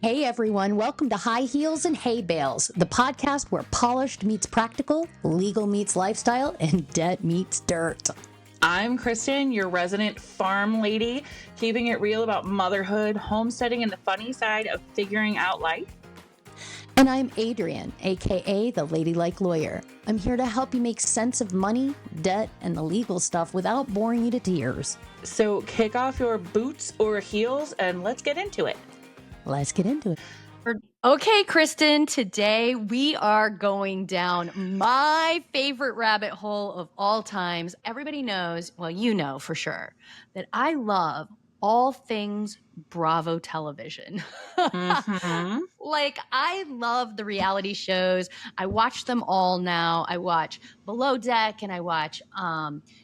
Hey everyone, welcome to High Heels and Hay Bales, the podcast where polished meets practical, legal meets lifestyle, and debt meets dirt. I'm Kristen, your resident farm lady, keeping it real about motherhood, homesteading, and the funny side of figuring out life. And I'm Adrienne, aka the Ladylike Lawyer. I'm here to help you make sense of money, debt, and the legal stuff without boring you to tears. So kick off your boots or heels and let's get into it. Let's get into it. Okay, Kristen, today we are going down my favorite rabbit hole of all times. Everybody knows, well, you know for sure, that I love all things Bravo television. Like, I love the reality shows. I watch them all now. I watch Below Deck and I watch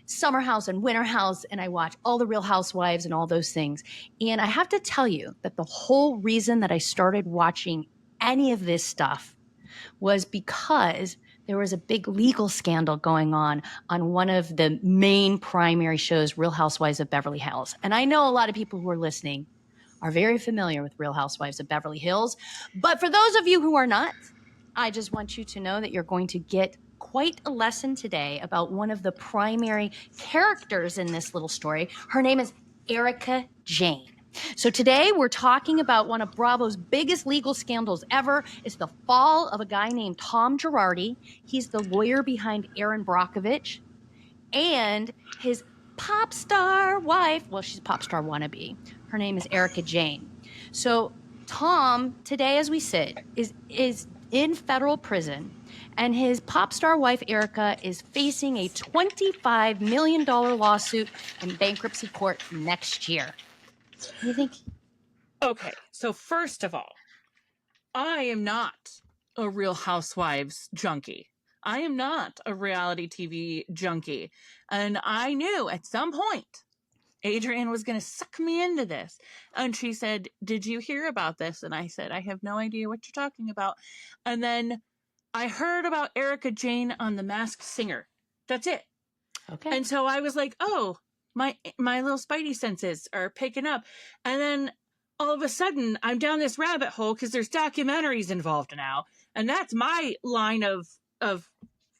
Summer House and Winter House and I watch all the Real Housewives and all those things. And I have to tell you that the whole reason that I started watching any of this stuff was because there was a big legal scandal going on one of the main primary shows, Real Housewives of Beverly Hills. And I know a lot of people who are listening are very familiar with Real Housewives of Beverly Hills. But for those of you who are not, I just want you to know that you're going to get quite a lesson today about one of the primary characters in this little story. Her name is Erika Jayne. So today we're talking about one of Bravo's biggest legal scandals ever. It's the fall of a guy named Tom Girardi. He's the lawyer behind Erin Brockovich and his pop star wife. Well, she's a pop star wannabe. Her name is Erika Jayne. So Tom, today as we sit, is in federal prison, and his pop star wife, Erika, is facing a $25 million lawsuit in bankruptcy court next year. What do you think? Okay, so first of all, I am not a Real Housewives junkie. I am not a reality TV junkie. And I knew at some point Adrienne was going to suck me into this. And she said, "Did you hear about this?" And I said, "I have no idea what you're talking about." And then I heard about Erika Jayne on The Masked Singer. That's it. Okay. And so I was like, oh, my little spidey senses are picking up. And then all of a sudden I'm down this rabbit hole because there's documentaries involved now. And that's my line of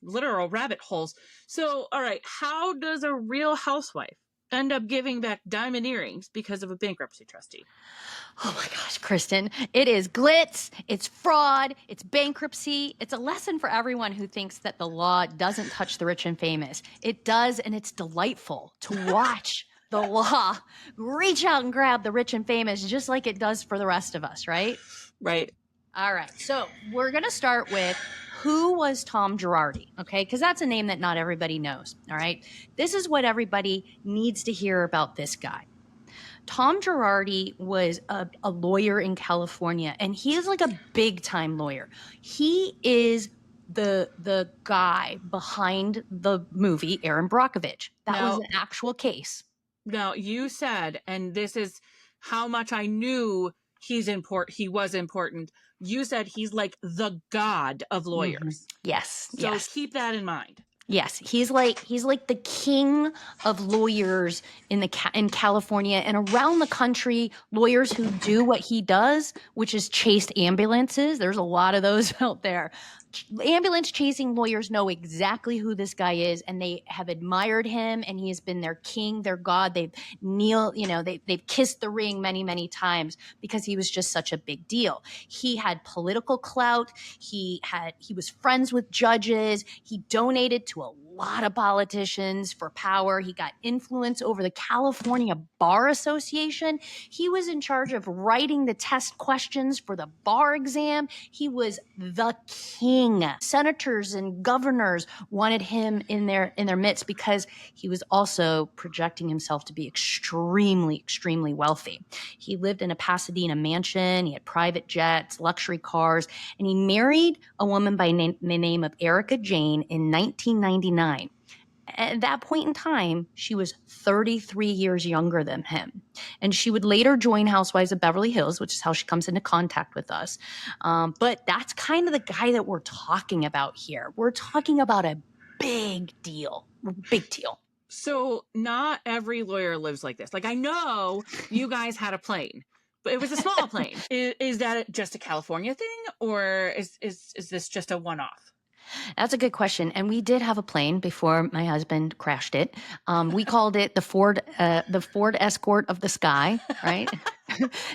literal rabbit holes. So, all right, how does a Real Housewife end up giving back diamond earrings because of a bankruptcy trustee? Oh my gosh, Kristen, it is glitz, it's fraud, it's bankruptcy. It's a lesson for everyone who thinks that the law doesn't touch the rich and famous. It does, and it's delightful to watch the law reach out and grab the rich and famous just like it does for the rest of us, right? Right. All right, so we're going to start with who was Tom Girardi, okay? Because that's a name that not everybody knows, all right? This is what everybody needs to hear about this guy. Tom Girardi was a lawyer in California, and he is like a big-time lawyer. He is the guy behind the movie Erin Brockovich. That was an actual case. Now, you said, and this is how much I knew he was important. You said he's like the god of lawyers. Mm-hmm. Yes. So yes. Keep that in mind. Yes, he's like the king of lawyers in California and around the country. Lawyers who do what he does, which is chase ambulances. There's a lot of those out there. Ambulance chasing lawyers know exactly who this guy is, and they have admired him, and he has been their king, their god. They've they've kissed the ring many, many times because he was just such a big deal. He had political clout. He was friends with judges. He donated to a lot of politicians for power. He got influence over the California Bar Association. He was in charge of writing the test questions for the bar exam. He was the king. Senators and governors wanted him in their midst because he was also projecting himself to be extremely, extremely wealthy. He lived in a Pasadena mansion. He had private jets, luxury cars, and he married a woman by the name of Erika Jayne in 1999. At that point in time, she was 33 years younger than him. And she would later join Housewives of Beverly Hills, which is how she comes into contact with us. But that's kind of the guy that we're talking about here. We're talking about a big deal. Big deal. So not every lawyer lives like this. Like, I know you guys had a plane, but it was a small plane. Is that just a California thing, or is this just a one-off? That's a good question. And we did have a plane before my husband crashed it. We called it the Ford Escort of the Sky, right?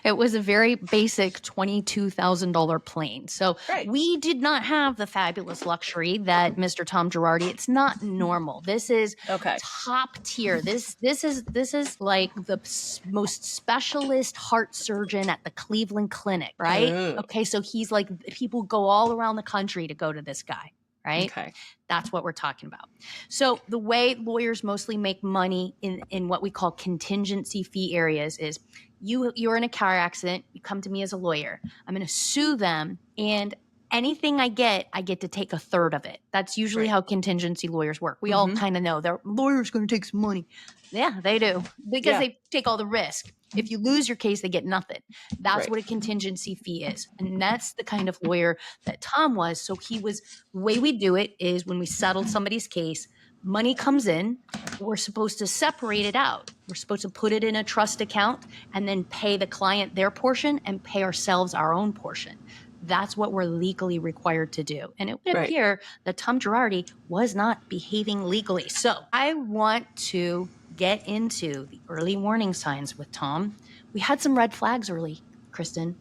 It was a very basic $22,000 plane. So Right. we did not have the fabulous luxury that Mr. Tom Girardi. It's not normal. This is Okay. top tier. This is like the most specialist heart surgeon at the Cleveland Clinic, right? Ooh. Okay, so he's like, people go all around the country to go to this guy. Right? Okay. That's what we're talking about. So the way lawyers mostly make money in what we call contingency fee areas is you're in a car accident, you come to me as a lawyer. I'm going to sue them, and anything I get to take a third of it. That's usually how contingency lawyers work. We all kind of know their lawyer's going to take some money. Yeah, they do, because they take all the risk. If you lose your case, they get nothing. That's what a contingency fee is. And that's the kind of lawyer that Tom was. So the way we do it is when we settle somebody's case, money comes in, we're supposed to separate it out. We're supposed to put it in a trust account and then pay the client their portion and pay ourselves our own portion. That's what we're legally required to do. And it would appear that Tom Girardi was not behaving legally. So I want to get into the early warning signs with Tom. We had some red flags early, Kristen.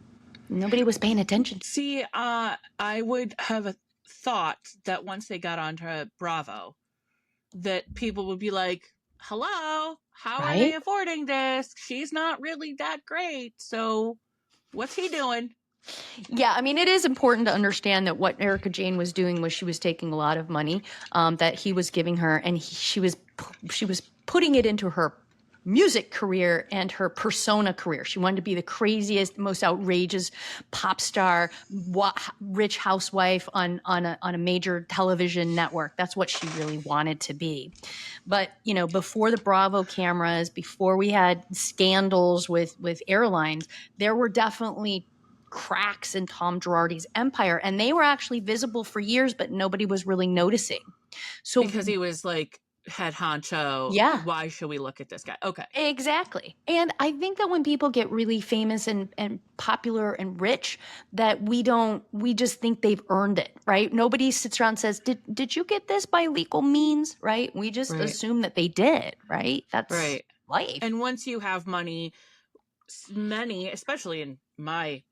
Nobody was paying attention. See, I would have thought that once they got onto Bravo, that people would be like, hello, how are they affording this? She's not really that great. So what's he doing? Yeah, I mean, it is important to understand that what Erika Jayne was doing was she was taking a lot of money that he was giving her, and she was putting it into her music career and her persona career. She wanted to be the craziest, most outrageous pop star, rich housewife on a major television network. That's what she really wanted to be. But, you know, before the Bravo cameras, before we had scandals with airlines, there were definitely cracks in Tom Girardi's empire, and they were actually visible for years, but nobody was really noticing. So because he was like head honcho. Yeah. Why should we look at this guy? Okay. Exactly. And I think that when people get really famous and popular and rich, that we just think they've earned it, right? Nobody sits around and says, did you get this by legal means, right? We just assume that they did, right? That's life. And once you have money, many, especially in my,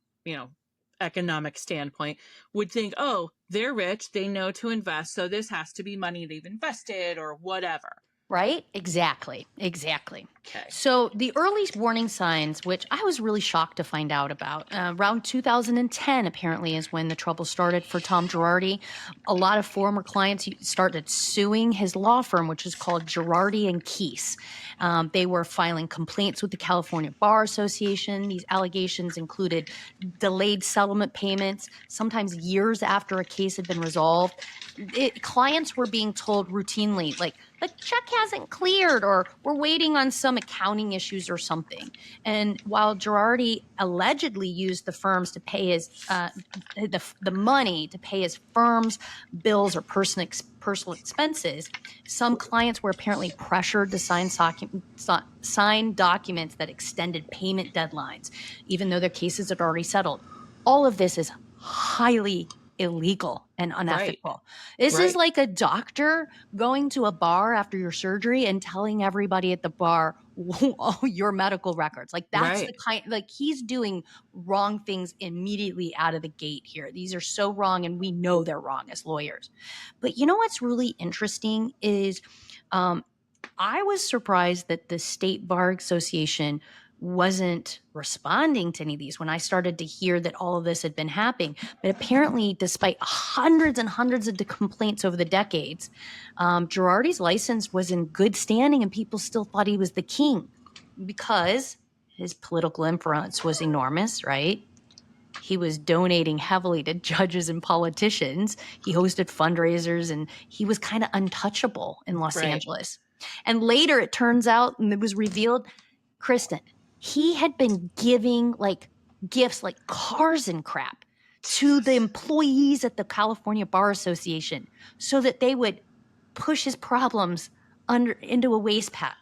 economic standpoint, would think, oh, they're rich, they know to invest, so this has to be money they've invested or whatever. Right? Exactly. Okay. So the early warning signs, which I was really shocked to find out about, around 2010 apparently is when the trouble started for Tom Girardi. A lot of former clients started suing his law firm, which is called Girardi and Keese. They were filing complaints with the California Bar Association. These allegations included delayed settlement payments, sometimes years after a case had been resolved. Clients were being told routinely, like, the check hasn't cleared, or we're waiting on some accounting issues or something. And while Girardi allegedly used the firms to pay his the money to pay his firm's bills or personal expenses, some clients were apparently pressured to sign documents that extended payment deadlines, even though their cases had already settled. All of this is highly illegal and unethical. This is like a doctor going to a bar after your surgery and telling everybody at the bar your medical records. Like, that's the kind, like, he's doing wrong things immediately out of the gate here. These are so wrong, and we know they're wrong as lawyers. But you know what's really interesting is I was surprised that the State Bar Association wasn't responding to any of these when I started to hear that all of this had been happening. But apparently, despite hundreds and hundreds of complaints over the decades, Girardi's license was in good standing, and people still thought he was the king because his political influence was enormous, right? He was donating heavily to judges and politicians. He hosted fundraisers, and he was kind of untouchable in Los Angeles. And later, it turns out, and it was revealed, Kristen, he had been giving like gifts like cars and crap to the employees at the California Bar Association so that they would push his problems into a wastebasket.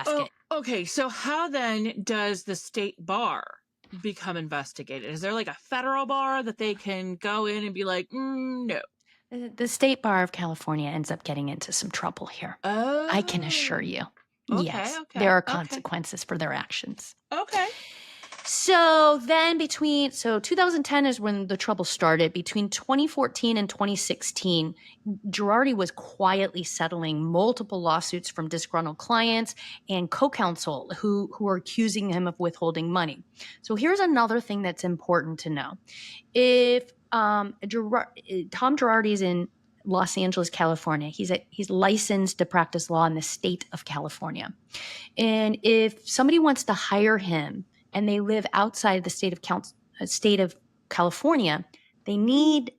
Oh, okay, so how then does the state bar become investigated? Is there like a federal bar that they can go in and be like, no? The State Bar of California ends up getting into some trouble here. Oh. I can assure you. Okay, Yes, okay, there are okay. consequences for their actions. Okay. So then 2010 is when the trouble started. Between 2014 and 2016, Girardi was quietly settling multiple lawsuits from disgruntled clients and co-counsel who were accusing him of withholding money. So here's another thing that's important to know. If Tom Girardi is in Los Angeles, California, he's licensed to practice law in the state of California. And if somebody wants to hire him and they live outside the state of California, they need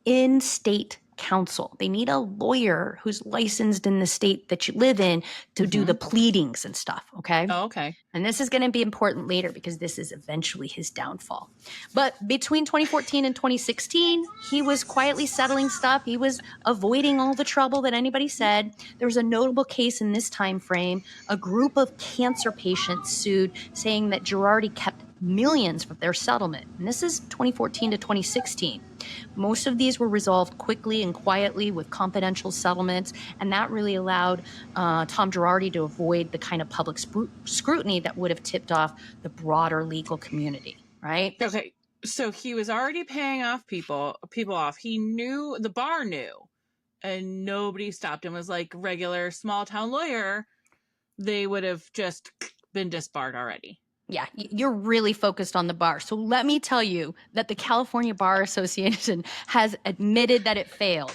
in-state counsel. They need a lawyer who's licensed in the state that you live in to do the pleadings and stuff, okay? Oh, okay. And this is going to be important later because this is eventually his downfall. But between 2014 and 2016, he was quietly settling stuff. He was avoiding all the trouble that anybody said. There was a notable case in this time frame. A group of cancer patients sued, saying that Girardi kept millions for their settlement. And this is 2014 to 2016. Most of these were resolved quickly and quietly with confidential settlements, and that really allowed Tom Girardi to avoid the kind of public scrutiny that would have tipped off the broader legal community, right? Okay, so he was already paying off people off. He knew, the bar knew, and nobody stopped him. Was like regular small town lawyer, they would have just been disbarred already. Yeah, you're really focused on the bar. So let me tell you that the California Bar Association has admitted that it failed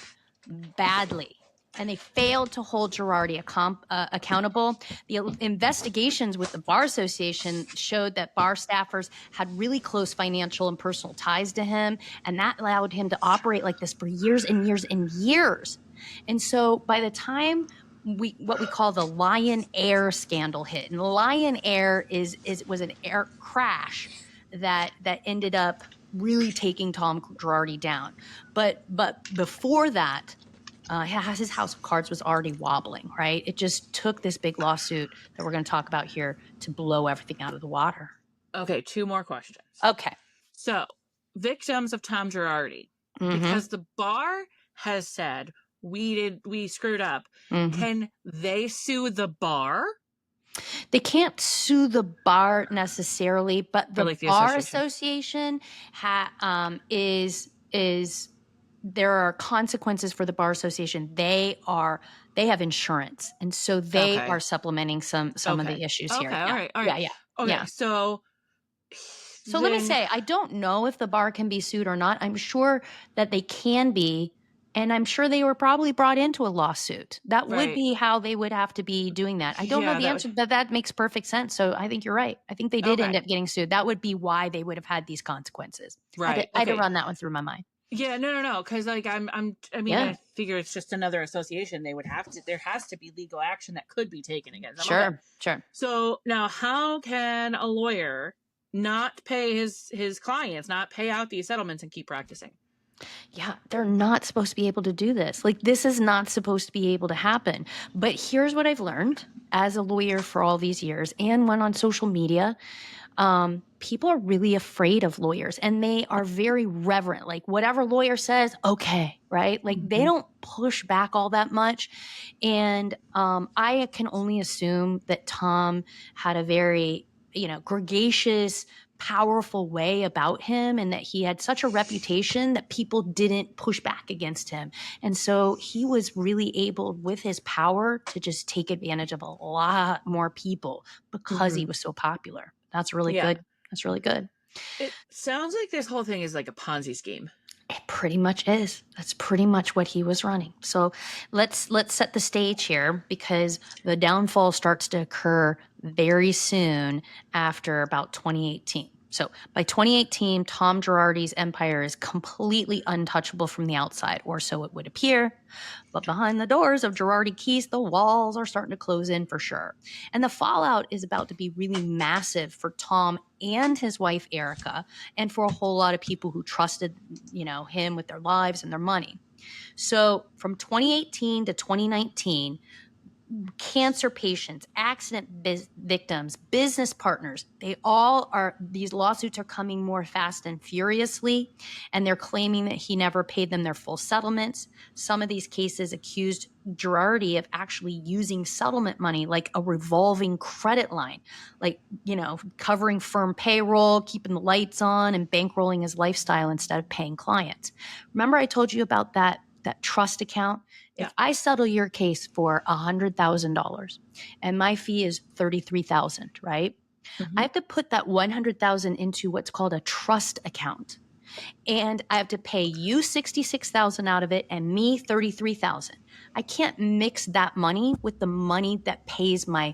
badly. And they failed to hold Girardi accountable. The investigations with the Bar Association showed that bar staffers had really close financial and personal ties to him, and that allowed him to operate like this for years and years and years. And so by the time what we call the Lion Air scandal hit, and Lion Air was an air crash that ended up really taking Tom Girardi down. But before that, his house of cards was already wobbling, right? It just took this big lawsuit that we're going to talk about here to blow everything out of the water. Okay, 2 more questions. Okay. So, victims of Tom Girardi, because the bar has said we screwed up. Can they sue the bar? They can't sue the bar necessarily, but the Bar Association is there are consequences for the Bar Association. They have insurance, and so they are supplementing some of the issues here. All right. Yeah. Okay, yeah. So let me say, I don't know if the bar can be sued or not. I'm sure that they can be. And I'm sure they were probably brought into a lawsuit. That would be how they would have to be doing that. I don't know the answer, but that makes perfect sense. So I think you're right. I think they did end up getting sued. That would be why they would have had these consequences. Right. I had to run that one through my mind. Yeah, no. Because like I figure it's just another association. There has to be legal action that could be taken against them. Sure. So now, how can a lawyer not pay his clients, not pay out these settlements, and keep practicing? Yeah, they're not supposed to be able to do this. Like, this is not supposed to be able to happen. But here's what I've learned as a lawyer for all these years and when on social media. People are really afraid of lawyers, and they are very reverent. Like, whatever lawyer says, okay, right? Like, they don't push back all that much. And I can only assume that Tom had a very, gregarious, powerful way about him, and that he had such a reputation that people didn't push back against him. And so he was really able, with his power, to just take advantage of a lot more people because he was so popular. That's really good. That's really good. It sounds like this whole thing is like a Ponzi scheme. It pretty much is. That's pretty much what he was running. So let's set the stage here, because the downfall starts to occur very soon after about 2018. So by 2018, Tom Girardi's empire is completely untouchable from the outside, or so it would appear. But behind the doors of Girardi Keys, the walls are starting to close in for sure. And the fallout is about to be really massive for Tom and his wife, Erika, and for a whole lot of people who trusted, him with their lives and their money. So from 2018 to 2019, cancer patients, accident victims, business partners, these lawsuits are coming more fast and furiously, and they're claiming that he never paid them their full settlements. Some of these cases accused Girardi of actually using settlement money like a revolving credit line, like, covering firm payroll, keeping the lights on, and bankrolling his lifestyle instead of paying clients. Remember I told you about that trust account? Yeah. If I settle your case for $100,000 and my fee is $33,000, right? Mhm. I have to put that $100,000 into what's called a trust account. And I have to pay you $66,000 out of it and me $33,000. I can't mix that money with the money that pays my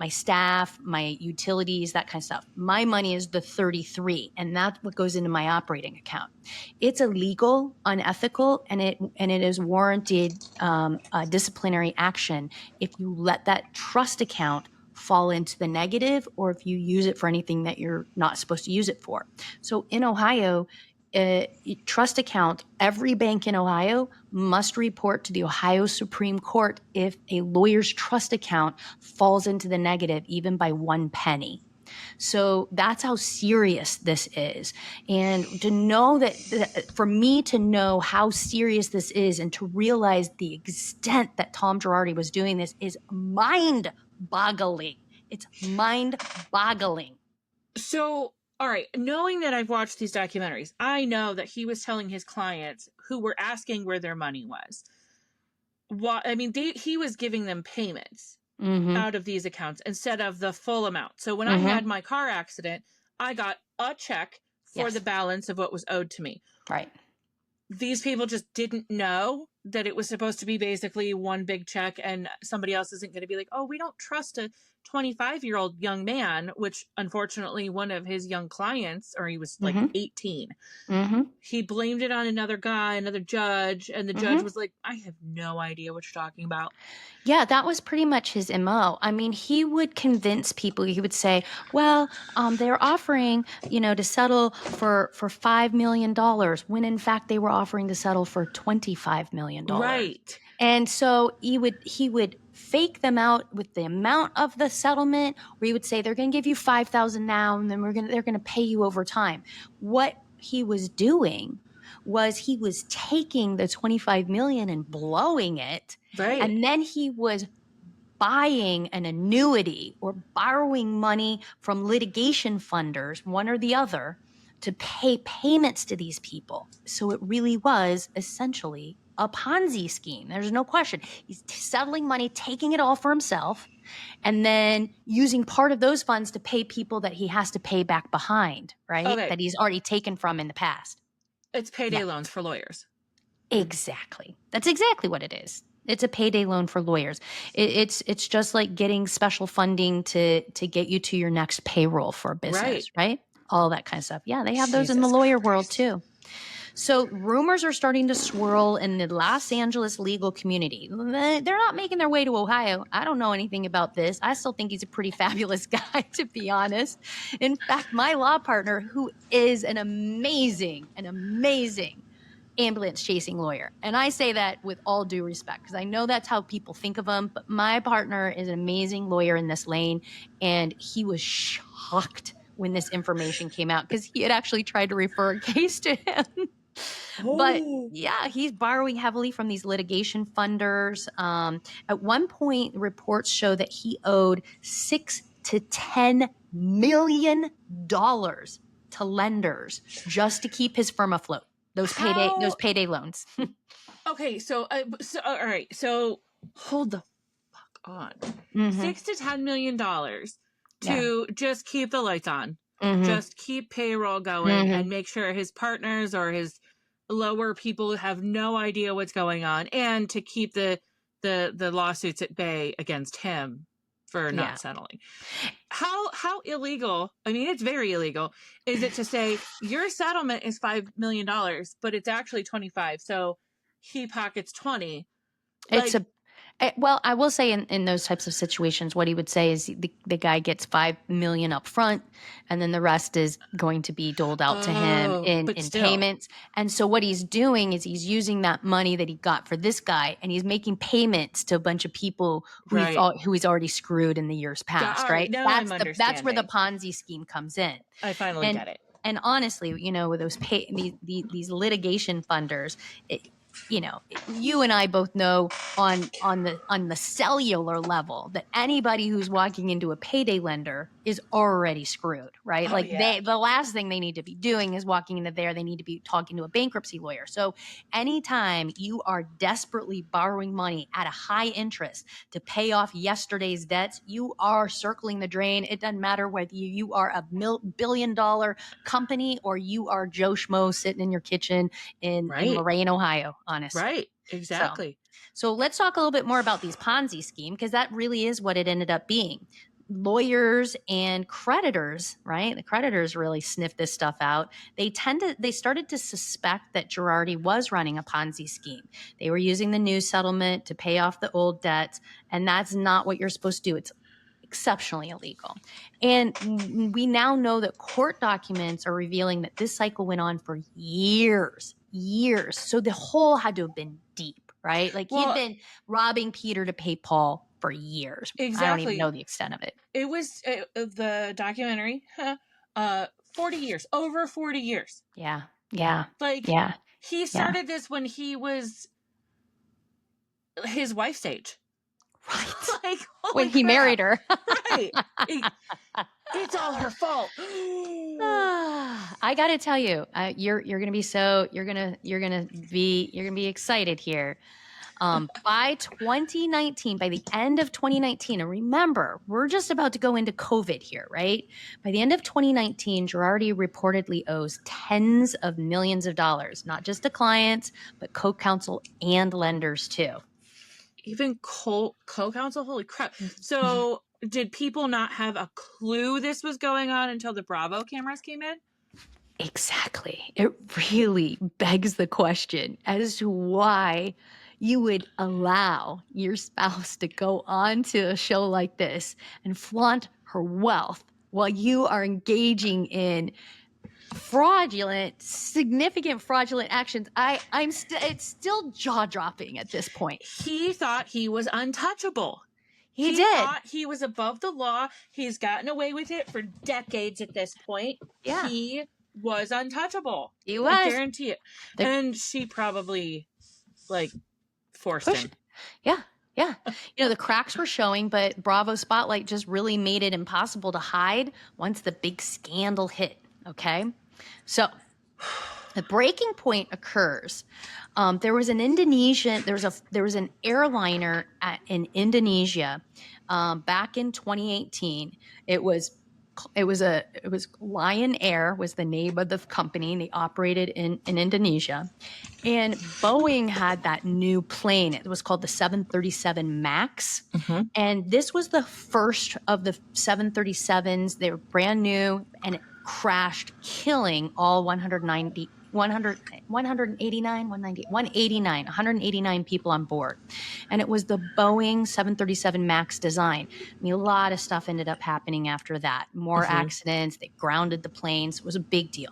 staff, my utilities, that kind of stuff. My money is the 33, and that's what goes into my operating account. It's illegal, unethical, and it is warranted disciplinary action if you let that trust account fall into the negative, or if you use it for anything that you're not supposed to use it for. So in Ohio, trust account, every bank in Ohio must report to the Ohio Supreme Court if a lawyer's trust account falls into the negative, even by 1 penny. So that's how serious this is. And to know that, for me to know how serious this is and to realize the extent that Tom Girardi was doing this is mind-boggling. It's mind-boggling. So, all right, knowing that I've watched these documentaries, I know that he was telling his clients who were asking where their money was. He was giving them payments out of these accounts instead of the full amount. So when I had my car accident, I got a check for the balance of what was owed to me. Right. These people just didn't know that it was supposed to be basically one big check, and somebody else isn't going to be like, oh, we don't trust a 25-year-old young man, which unfortunately one of his young clients, or he was like 18, he blamed it on another guy, another judge, and the judge was like, I have no idea what you're talking about. Yeah, that was pretty much his MO. I mean, he would convince people. He would say, well, they're offering, to settle for $5 million, when in fact they were offering to settle for $25 million. Right. And so he would fake them out with the amount of the settlement, where he would say they're going to give you $5,000 now, and then they're going to pay you over time. What he was doing was he was taking the $25 million and blowing it. Right. And then he was buying an annuity or borrowing money from litigation funders, one or the other, to pay payments to these people. So it really was essentially a Ponzi scheme. There's no question. He's settling money, taking it all for himself, and then using part of those funds to pay people that he has to pay back behind, right? Okay. That he's already taken from in the past. It's payday loans for lawyers. Exactly. That's exactly what it is. It's a payday loan for lawyers. It's just like getting special funding to get you to your next payroll for a business, right? All that kind of stuff. Yeah, they have those in the lawyer world too. So rumors are starting to swirl in the Los Angeles legal community. They're not making their way to Ohio. I don't know anything about this. I still think he's a pretty fabulous guy, to be honest. In fact, my law partner, who is an amazing ambulance chasing lawyer. And I say that with all due respect, because I know that's how people think of him. But my partner is an amazing lawyer in this lane. And he was shocked when this information came out, because he had actually tried to refer a case to him. But yeah, he's borrowing heavily from these litigation funders. At one point, reports show that he owed $6 to $10 million to lenders just to keep his firm afloat. Those payday loans. Okay, so all right, so hold the fuck on. $6 to $10 million to just keep the lights on, just keep payroll going, and make sure his partners or his lower people have no idea what's going on, and to keep the lawsuits at bay against him for not settling. How illegal, I mean, it's very illegal, is it to say your settlement is $5 million, but it's actually 25, so he pockets 20? Well, I will say in those types of situations, what he would say is the guy gets $5 million up front, and then the rest is going to be doled out to him in but still. payments. And so what he's doing is he's using that money that he got for this guy, and he's making payments to a bunch of people who he's already screwed in the years past, right? Now I'm That's where the understanding. Ponzi scheme comes in. I finally get it. And honestly, with those these litigation funders, you and I both know on the cellular level that anybody who's walking into a payday lender is already screwed, right? The last thing they need to be doing is walking into there. They need to be talking to a bankruptcy lawyer. So anytime you are desperately borrowing money at a high interest to pay off yesterday's debts, you are circling the drain. It doesn't matter whether you are a billion-dollar company or you are Joe Schmo sitting in your kitchen in Moraine, Ohio, honestly. Right, exactly. So let's talk a little bit more about these Ponzi scheme, because that really is what it ended up being. Lawyers and creditors, right? The creditors really sniffed this stuff out. They started to suspect that Girardi was running a Ponzi scheme. They were using the new settlement to pay off the old debts, and that's not what you're supposed to do. It's exceptionally illegal. And we now know that court documents are revealing that this cycle went on for years. So the hole had to have been deep, right? He'd been robbing Peter to pay Paul for years. Exactly. I don't even know the extent of it. It was the documentary, 40 years, over 40 years. Yeah. He started this when he was his wife's age. Right. When he married her. Right. It's all her fault. I got to tell you, you're going to be excited here. By 2019, by the end of 2019, and remember, we're just about to go into COVID here, right? By the end of 2019, Girardi reportedly owes tens of millions of dollars, not just to clients, but co-counsel and lenders too. Even co-counsel? Holy crap. So did people not have a clue this was going on until the Bravo cameras came in? Exactly. It really begs the question as to why you would allow your spouse to go on to a show like this and flaunt her wealth while you are engaging in significant fraudulent actions. It's still jaw-dropping at this point. He thought he was untouchable. He thought he was above the law. He's gotten away with it for decades at this point. Yeah. He was untouchable. He was. I guarantee it. And she probably, forced him. Yeah. The cracks were showing, but Bravo Spotlight just really made it impossible to hide once the big scandal hit. Okay. So the breaking point occurs. There was an airliner in Indonesia back in 2018. It was Lion Air was the name of the company. They operated in Indonesia, and Boeing had that new plane. It was called the 737 MAX, and this was the first of the 737s. They were brand new, and it crashed, killing all 189 people on board. And it was the Boeing 737 MAX design. I mean, a lot of stuff ended up happening after that. More accidents. They grounded the planes. It was a big deal.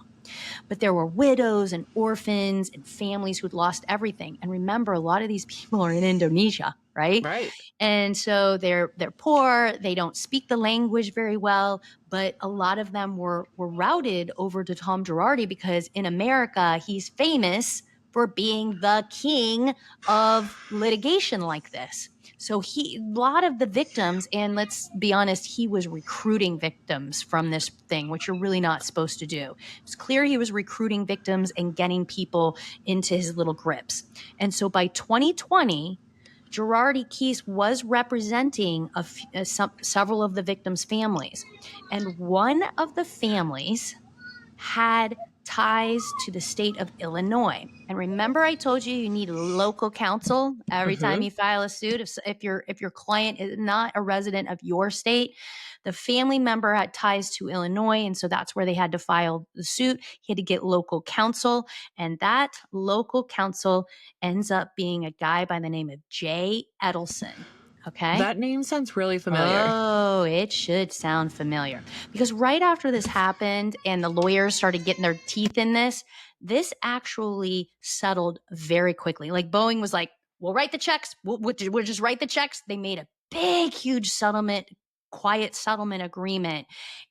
But there were widows and orphans and families who'd lost everything. And remember, a lot of these people are in Indonesia, right? Right. And so they're poor. They don't speak the language very well. But a lot of them were routed over to Tom Girardi because in America, he's famous for being the king of litigation like this. So a lot of the victims, and let's be honest, he was recruiting victims from this thing, which you're really not supposed to do. It's clear he was recruiting victims and getting people into his little grips. And so by 2020, Girardi Keese was representing several of the victims' families. And one of the families had ties to the state of Illinois. And remember, I told you need local counsel every time you file a suit. If your client is not a resident of your state, The family member had ties to Illinois, and so that's where they had to file the suit. He had to get local counsel, and that local counsel ends up being a guy by the name of Jay Edelson. Okay. That name sounds really familiar. Oh, it should sound familiar. Because right after this happened and the lawyers started getting their teeth in this actually settled very quickly. Like Boeing was like, we'll write the checks. We'll just write the checks. They made a big, huge settlement, quiet settlement agreement.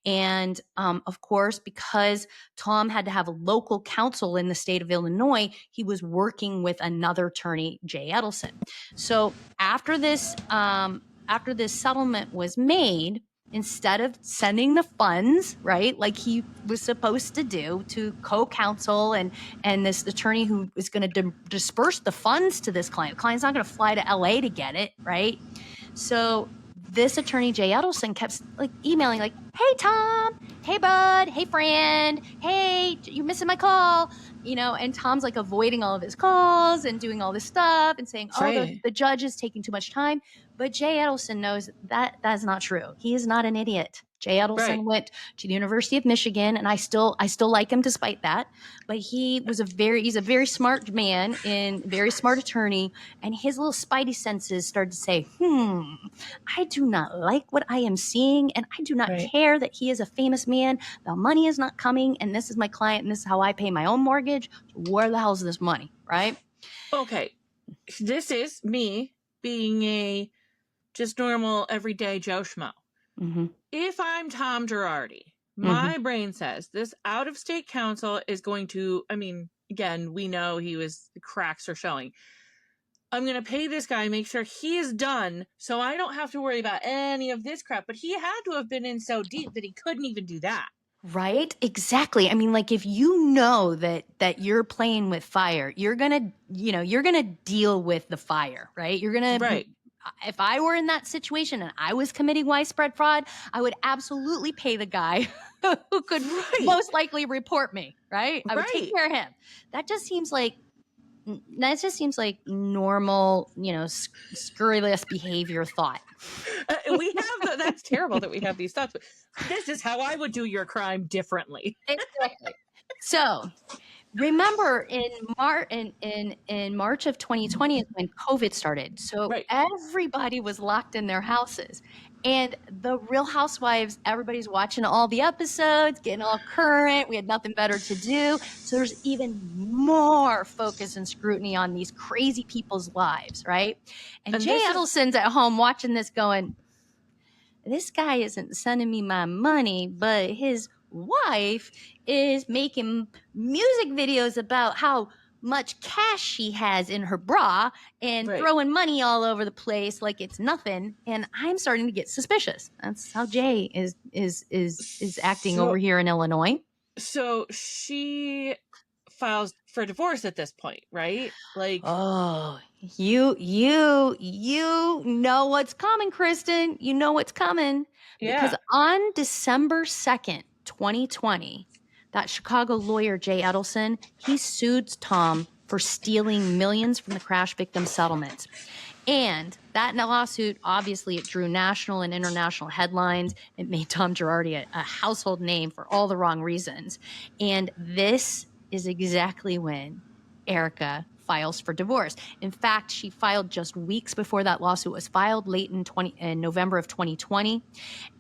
And of course, because Tom had to have a local counsel in the state of Illinois, he was working with another attorney, Jay Edelson. So after this settlement was made, instead of sending the funds, right, like he was supposed to do to co-counsel and this attorney who is going to disperse the funds to this client. The client's not going to fly to LA to get it, right? So this attorney, Jay Edelson, kept like emailing like, hey, Tom, hey, bud, hey, friend, hey, you're missing my call, and Tom's like avoiding all of his calls and doing all this stuff and saying, the judge is taking too much time. But Jay Edelson knows that that's not true. He is not an idiot. Jay Edelson went to the University of Michigan, and I still like him despite that. But he's a very smart man and very smart attorney, and his little spidey senses started to say, I do not like what I am seeing, and I do not care that he is a famous man. The money is not coming, and this is my client, and this is how I pay my own mortgage. So where the hell is this money, right? Okay, this is me being a just normal everyday Joe Schmo. Mm-hmm. If I'm Tom Girardi, my brain says this out-of-state counsel is going to, again, we know the cracks are showing. I'm going to pay this guy, make sure he is done, so I don't have to worry about any of this crap. But he had to have been in so deep that he couldn't even do that. Right? Exactly. Like if you know that you're playing with fire, you're going to deal with the fire, right? You're going to If I were in that situation and I was committing widespread fraud, I would absolutely pay the guy who could most likely report me, right? I would take care of him. That just seems like normal, scurrilous behavior thought. That's terrible that we have these thoughts, but this is how I would do your crime differently. Exactly. So remember in March of 2020 is when COVID started. So everybody was locked in their houses. And the Real Housewives, everybody's watching all the episodes, getting all current. We had nothing better to do. So there's even more focus and scrutiny on these crazy people's lives, right? And Jay Edelson's at home watching this going, this guy isn't sending me my money, but his wife is making music videos about how much cash she has in her bra and throwing money all over the place like it's nothing. And I'm starting to get suspicious. That's how Jay is acting over here in Illinois. So she files for divorce at this point, right? Like, oh, you know what's coming, Kristen. You know what's coming. Because on December 2nd, 2020, that Chicago lawyer, Jay Edelson, he sued Tom for stealing millions from the crash victim settlements. And that lawsuit, obviously, it drew national and international headlines. It made Tom Girardi a household name for all the wrong reasons. And this is exactly when Erika files for divorce. In fact, she filed just weeks before that lawsuit was filed, late in November of 2020.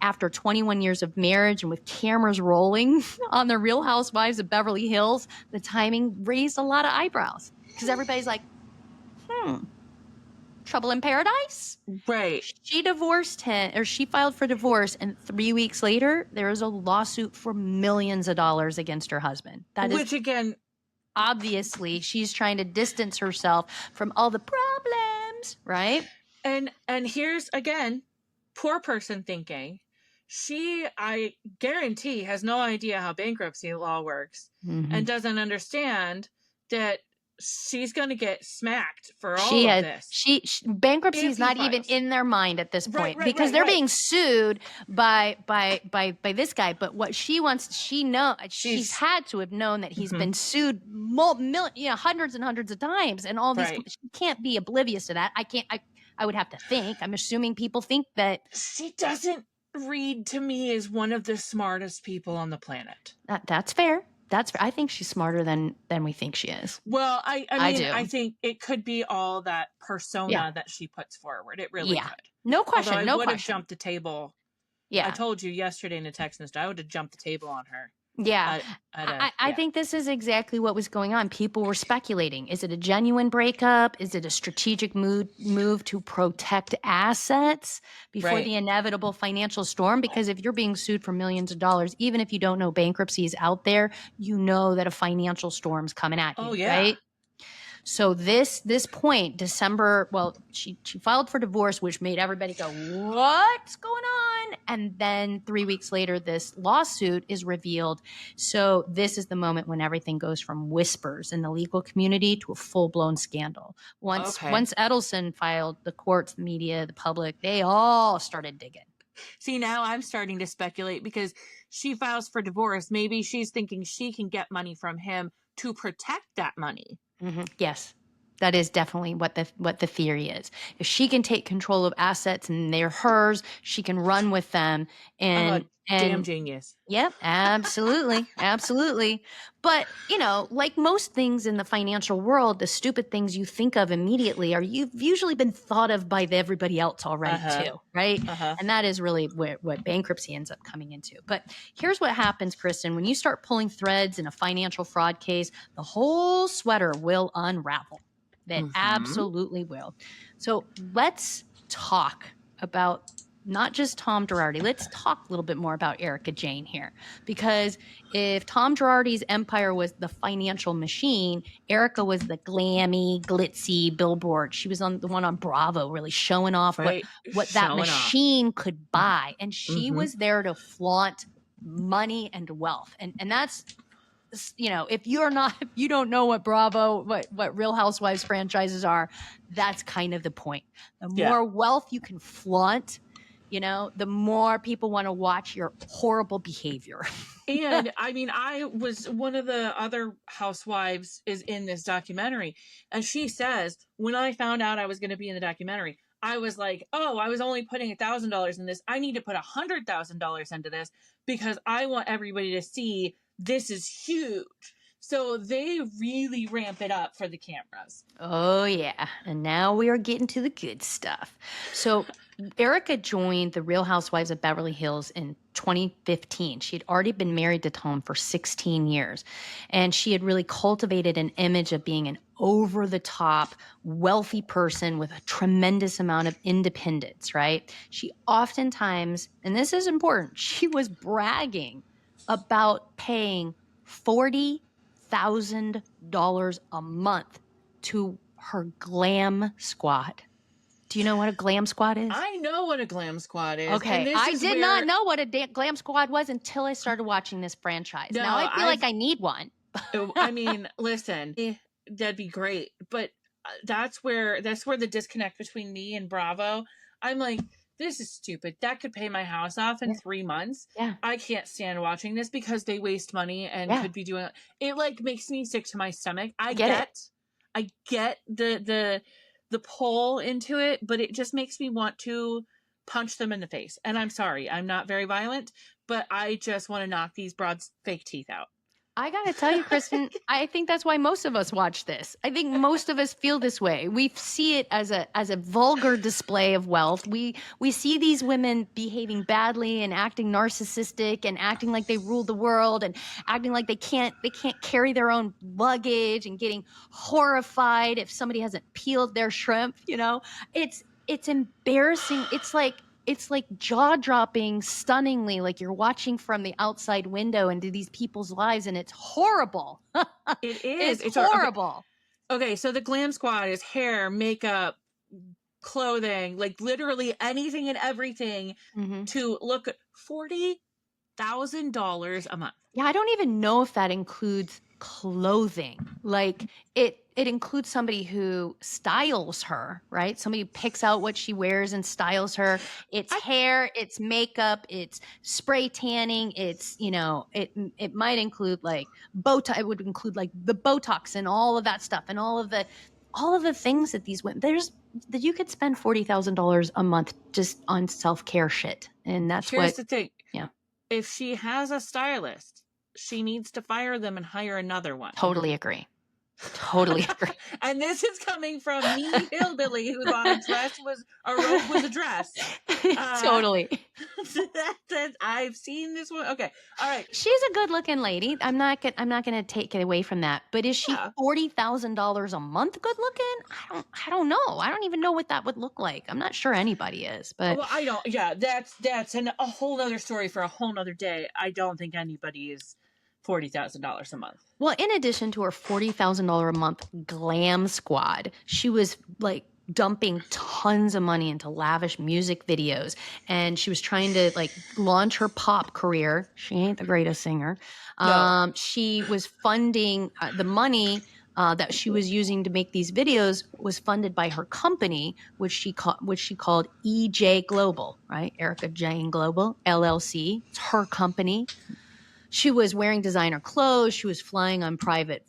After 21 years of marriage and with cameras rolling on the Real Housewives of Beverly Hills, the timing raised a lot of eyebrows because everybody's like, trouble in paradise? Right. She divorced him, or she filed for divorce, and 3 weeks later, there is a lawsuit for millions of dollars against her husband. Which again, obviously, she's trying to distance herself from all the problems, right? And here's, again, poor person thinking. I guarantee, has no idea how bankruptcy law works and doesn't understand that she's going to get smacked for all of this. Bankruptcy is not even in their mind at this point because they're being sued by this guy. But what she wants, she's had to have known that he's been sued hundreds and hundreds of times, and all these. She can't be oblivious to that. I would have to think. I'm assuming people think that she doesn't Reed to me is one of the smartest people on the planet. That's fair. That's fair. I think she's smarter than we think she is. Well, I I mean, do. I think it could be all that persona that she puts forward. It really could. No question. Although I no would have question. jumped the table. Yeah. I told you yesterday in the text message, I would have jumped the table on her. Yeah. I think this is exactly what was going on. People were speculating. Is it a genuine breakup? Is it a strategic move to protect assets before the inevitable financial storm? Because if you're being sued for millions of dollars, even if you don't know bankruptcy is out there, you know that a financial storm's coming at you, right? So this point, December, well, she filed for divorce, which made everybody go, what's going on? And then 3 weeks later, this lawsuit is revealed. So this is the moment when everything goes from whispers in the legal community to a full-blown scandal. Once Edelson filed, the courts, the media, the public, they all started digging. See, now I'm starting to speculate because she files for divorce. Maybe she's thinking she can get money from him to protect that money. Mm-hmm. Yes, that is definitely what the theory is. If she can take control of assets and they're hers, she can run with them. And damn genius. Yep, absolutely, absolutely. But like most things in the financial world, the stupid things you think of immediately you've usually been thought of by everybody else already too, right? And that is really what bankruptcy ends up coming into. But here's what happens, Kristen. When you start pulling threads in a financial fraud case, the whole sweater will unravel. That absolutely will. So let's talk about not just Tom Girardi. Let's talk a little bit more about Erika Jayne here. Because if Tom Girardi's empire was the financial machine, Erika was the glammy, glitzy billboard. She was the one on Bravo, really showing off what that machine could buy. And she was there to flaunt money and wealth. And that's, if you don't know what Bravo, what Real Housewives franchises are, that's kind of the point. The more wealth you can flaunt, the more people want to watch your horrible behavior. And I mean, I was one of the other housewives is in this documentary. And she says, when I found out I was going to be in the documentary, I was like, oh, I was only putting $1,000 in this. I need to put $100,000 into this because I want everybody to see this is huge. So they really ramp it up for the cameras. Oh, yeah. And now we are getting to the good stuff. So Erika joined the Real Housewives of Beverly Hills in 2015. She had already been married to Tom for 16 years. And she had really cultivated an image of being an over-the-top, wealthy person with a tremendous amount of independence, right? She oftentimes, and this is important, she was bragging about paying $40,000 a month to her glam squad. Do you know what a glam squad is? I know what a glam squad is. Okay, I did not know what a glam squad was until I started watching this franchise. No, now I feel like I need one. I mean, listen, that'd be great, but that's where the disconnect between me and Bravo. I'm like, this is stupid. That could pay my house off in 3 months. Yeah. I can't stand watching this because they waste money and could be doing it. Like makes me sick to my stomach. I get the pull into it, but it just makes me want to punch them in the face. And I'm sorry, I'm not very violent, but I just want to knock these broads' fake teeth out. I gotta tell you, Kristen, I think that's why most of us watch this. I think most of us feel this way. We see it as a vulgar display of wealth. We see these women behaving badly and acting narcissistic and acting like they rule the world and acting like they can't carry their own luggage and getting horrified if somebody hasn't peeled their shrimp. It's embarrassing. It's like jaw-dropping, stunningly, like you're watching from the outside window into these people's lives, and it's horrible. It is. It's horrible. Okay, so the glam squad is hair, makeup, clothing, like literally anything and everything to look at $40,000 a month. Yeah, I don't even know if that includes clothing. Like it includes somebody who styles her, right? Somebody who picks out what she wears and styles her. It's hair, it's makeup, it's spray tanning, it's, it might include like Botox. It would include like the Botox and all of that stuff and all of the all of the things that these women, that you could spend $40,000 a month just on self-care shit. And that's Here's what, the thing. yeah, If she has a stylist, she needs to fire them and hire another one. totally agree. Totally agree. And this is coming from me, hillbilly, who thought a dress was a robe was a dress. Totally. I've seen this one. Okay, all right. She's a good-looking lady. I'm not gonna take it away from that. But is she Yeah. $40,000 a month good looking? I don't know. I don't even know what that would look like. I'm not sure anybody is. But Well, I don't. Yeah, that's a whole other story for a whole nother day. I don't think anybody is $40,000 a month. well, in addition to her $40,000 a month glam squad, she was like dumping tons of money into lavish music videos, and she was trying to like launch her pop career. She ain't the greatest singer. No. She was funding the money that she was using to make these videos was funded by her company, which she called EJ Global, right? Erika Jayne Global LLC. It's her company. She was wearing designer clothes. She was flying on private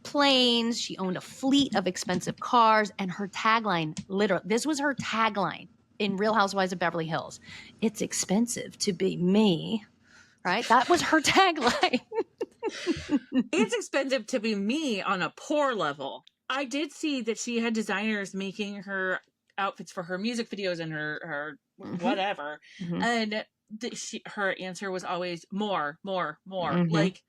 planes. She owned a fleet of expensive cars. And her tagline, literally, this was her tagline in Real Housewives of Beverly Hills. It's expensive to be me, right? That was her tagline. It's expensive to be me on a poor level. I did see that she had designers making her outfits for her music videos and her whatever. Mhm. And her answer was always more. Mhm. Like,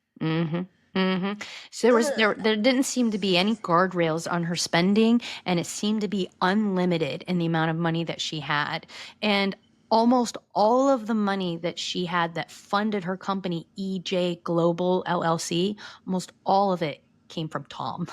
So there didn't seem to be any guardrails on her spending, and it seemed to be unlimited in the amount of money that she had. And almost all of the money that she had that funded her company, EJ Global LLC, almost all of it came from Tom.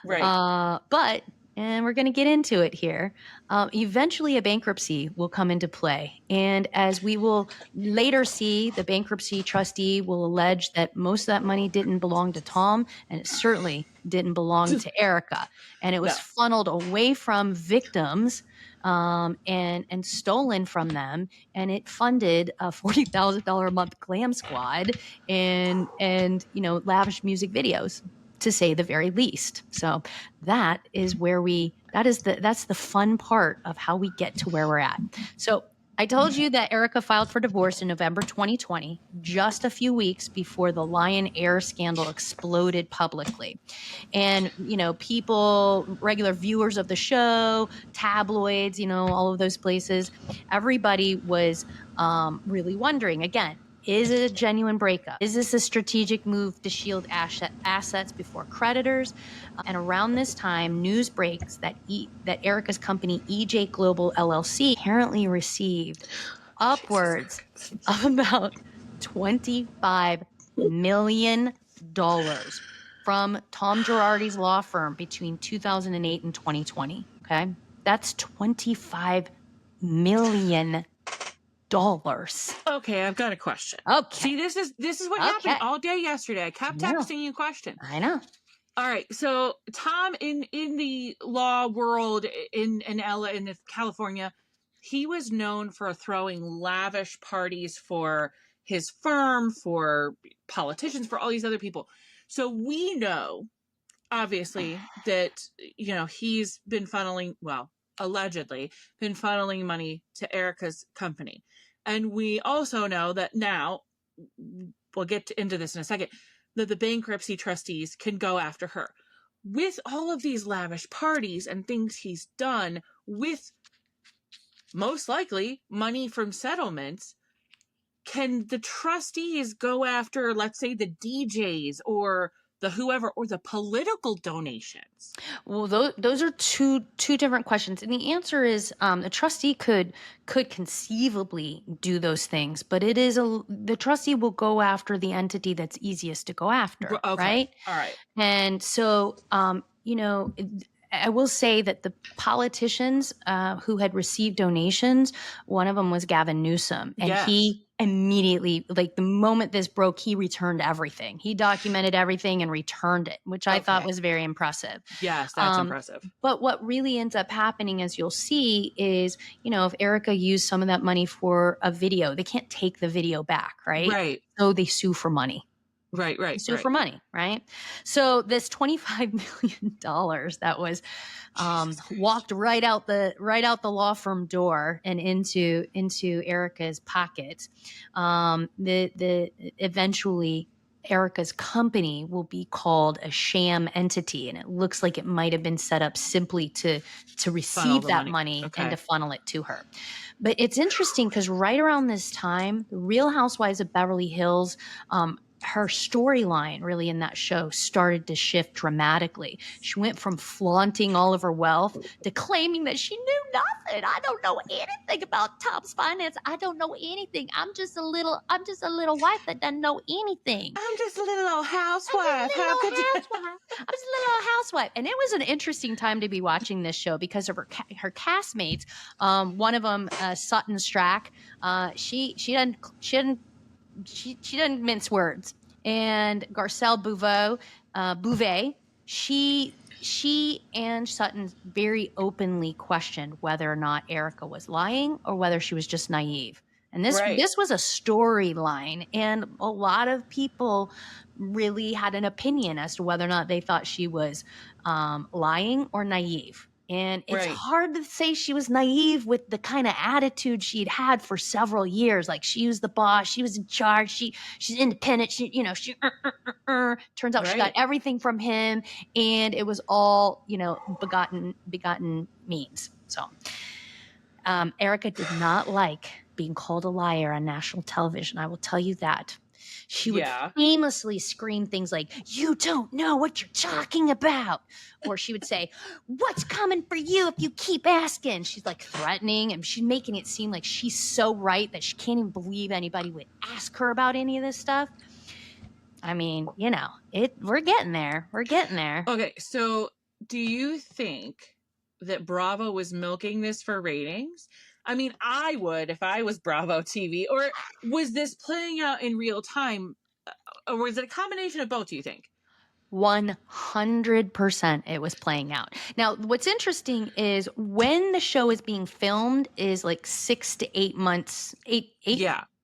right. And we're going to get into it here. Eventually, a bankruptcy will come into play. And as we will later see, the bankruptcy trustee will allege that most of that money didn't belong to Tom, and it certainly didn't belong to Erika. And it was No. funneled away from victims and stolen from them. And it funded a $40,000 a month glam squad and lavish music videos, to say the very least. So that's the fun part of how we get to where we're at. So I told you that Erika filed for divorce in November 2020, just a few weeks before the Lion Air scandal exploded publicly. And, people, regular viewers of the show, tabloids, all of those places, everybody was really wondering, again, is it a genuine breakup? Is this a strategic move to shield assets before creditors? And around this time, news breaks that Erika's company, EJ Global LLC, apparently received upwards of about $25 million from Tom Girardi's law firm between 2008 and 2020. Okay. That's $25 million. Okay, I've got a question. Okay. See, this is what happened all day yesterday. I kept texting you questions. I know. All right, so Tom in the law world in LA, in California, he was known for throwing lavish parties for his firm, for politicians, for all these other people. So we know, obviously, that he's been funneling, well, allegedly been funneling money to Erika's company. And we also know that now, we'll get into this in a second, that the bankruptcy trustees can go after her. With all of these lavish parties and things he's done, with most likely money from settlements, can the trustees go after, let's say, the DJs or the whoever, or the political donations? Well, those are two different questions, and the answer is the trustee could conceivably do those things, but the trustee will go after the entity that's easiest to go after, Okay. right? All right. And so, I will say that the politicians who had received donations, one of them was Gavin Newsom, and Yes. he immediately, like the moment this broke, he returned everything. He documented everything and returned it, which I thought was very impressive. Yes, that's impressive. But what really ends up happening, as you'll see, is, if Erika used some of that money for a video, they can't take the video back, right? Right. So they sue for money. Sue for money, right? So this $25 million that was walked right out the law firm door and into Erika's pocket. Eventually Erika's company will be called a sham entity, and it looks like it might have been set up simply to receive that money and to funnel it to her. But it's interesting because right around this time, the Real Housewives of Beverly Hills, her storyline really in that show started to shift dramatically. She went from flaunting all of her wealth to claiming that she knew nothing. I don't know anything about Tom's finance. I don't know anything. I'm just a little wife that doesn't know anything. I'm just a little old housewife. I'm just a little old housewife. And it was an interesting time to be watching this show because of her castmates. One of them, Sutton Strack, she doesn't mince words. And Garcelle Bouvet, she and Sutton very openly questioned whether or not Erika was lying or whether she was just naive. And this was a storyline, and a lot of people really had an opinion as to whether or not they thought she was lying or naive. And it's hard to say she was naive with the kind of attitude she'd had for several years. Like, she was the boss, she was in charge, she's independent. Turns out she got everything from him, and it was all, begotten means. So Erika did not like being called a liar on national television. I will tell you that. She would famously scream things like, "You don't know what you're talking about." Or she would say, "What's coming for you if you keep asking?" She's like threatening, and she's making it seem like she's so right that she can't even believe anybody would ask her about any of this stuff. I mean, we're getting there. We're getting there. Okay, so do you think that Bravo was milking this for ratings? I mean, I would if I was Bravo TV. Or was this playing out in real time? Or was it a combination of both, do you think? 100% it was playing out. Now, what's interesting is when the show is being filmed is like 6 to 8 months,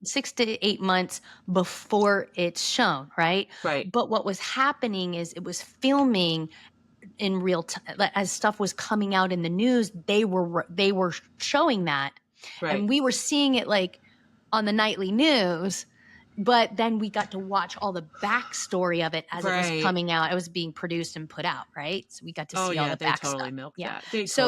6 to 8 months before it's shown, right? Right. But what was happening is it was filming in real time. As stuff was coming out in the news, they were showing that, and we were seeing it like on the nightly news. But then we got to watch all the backstory of it as it was coming out. It was being produced and put out, right? So we got to see all the back stuff. Milked that.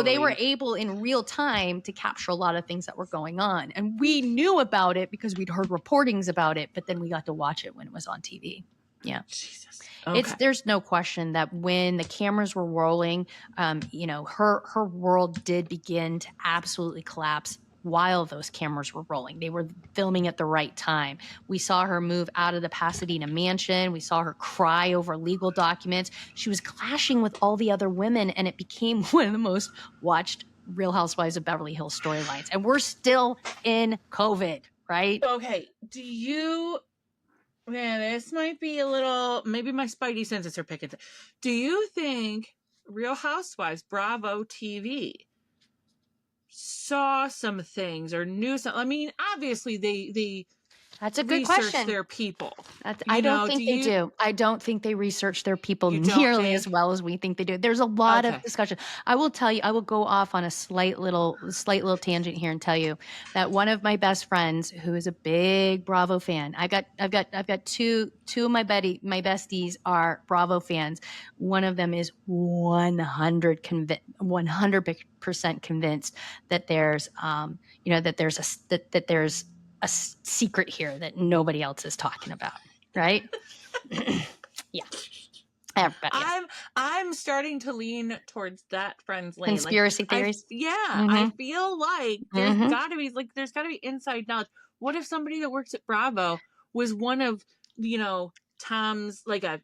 They were able in real time to capture a lot of things that were going on, and we knew about it because we'd heard reportings about it. But then we got to watch it when it was on TV. Yeah. Jesus. Okay. There's no question that when the cameras were rolling, her world did begin to absolutely collapse while those cameras were rolling. They were filming at the right time. We saw her move out of the Pasadena mansion. We saw her cry over legal documents. She was clashing with all the other women, and it became one of the most watched Real Housewives of Beverly Hills storylines. And we're still in COVID, right? Okay. This might be a little, maybe my spidey senses are picking. Do you think Real Housewives, Bravo TV, saw some things or knew some? I mean, obviously they That's a good question. Their people. I don't think they do. I don't think they research their people nearly as well as we think they do. There's a lot of discussion. I will tell you, I will go off on a slight little tangent here and tell you that one of my best friends, who is a big Bravo fan, I've got two of my besties are Bravo fans. One of them is 100% convinced that there's a secret here that nobody else is talking about, right? Yeah. Everybody. I'm starting to lean towards that friend's lane. Conspiracy theories. I feel like there's got to be inside knowledge. What if somebody that works at Bravo was one of Tom's, like a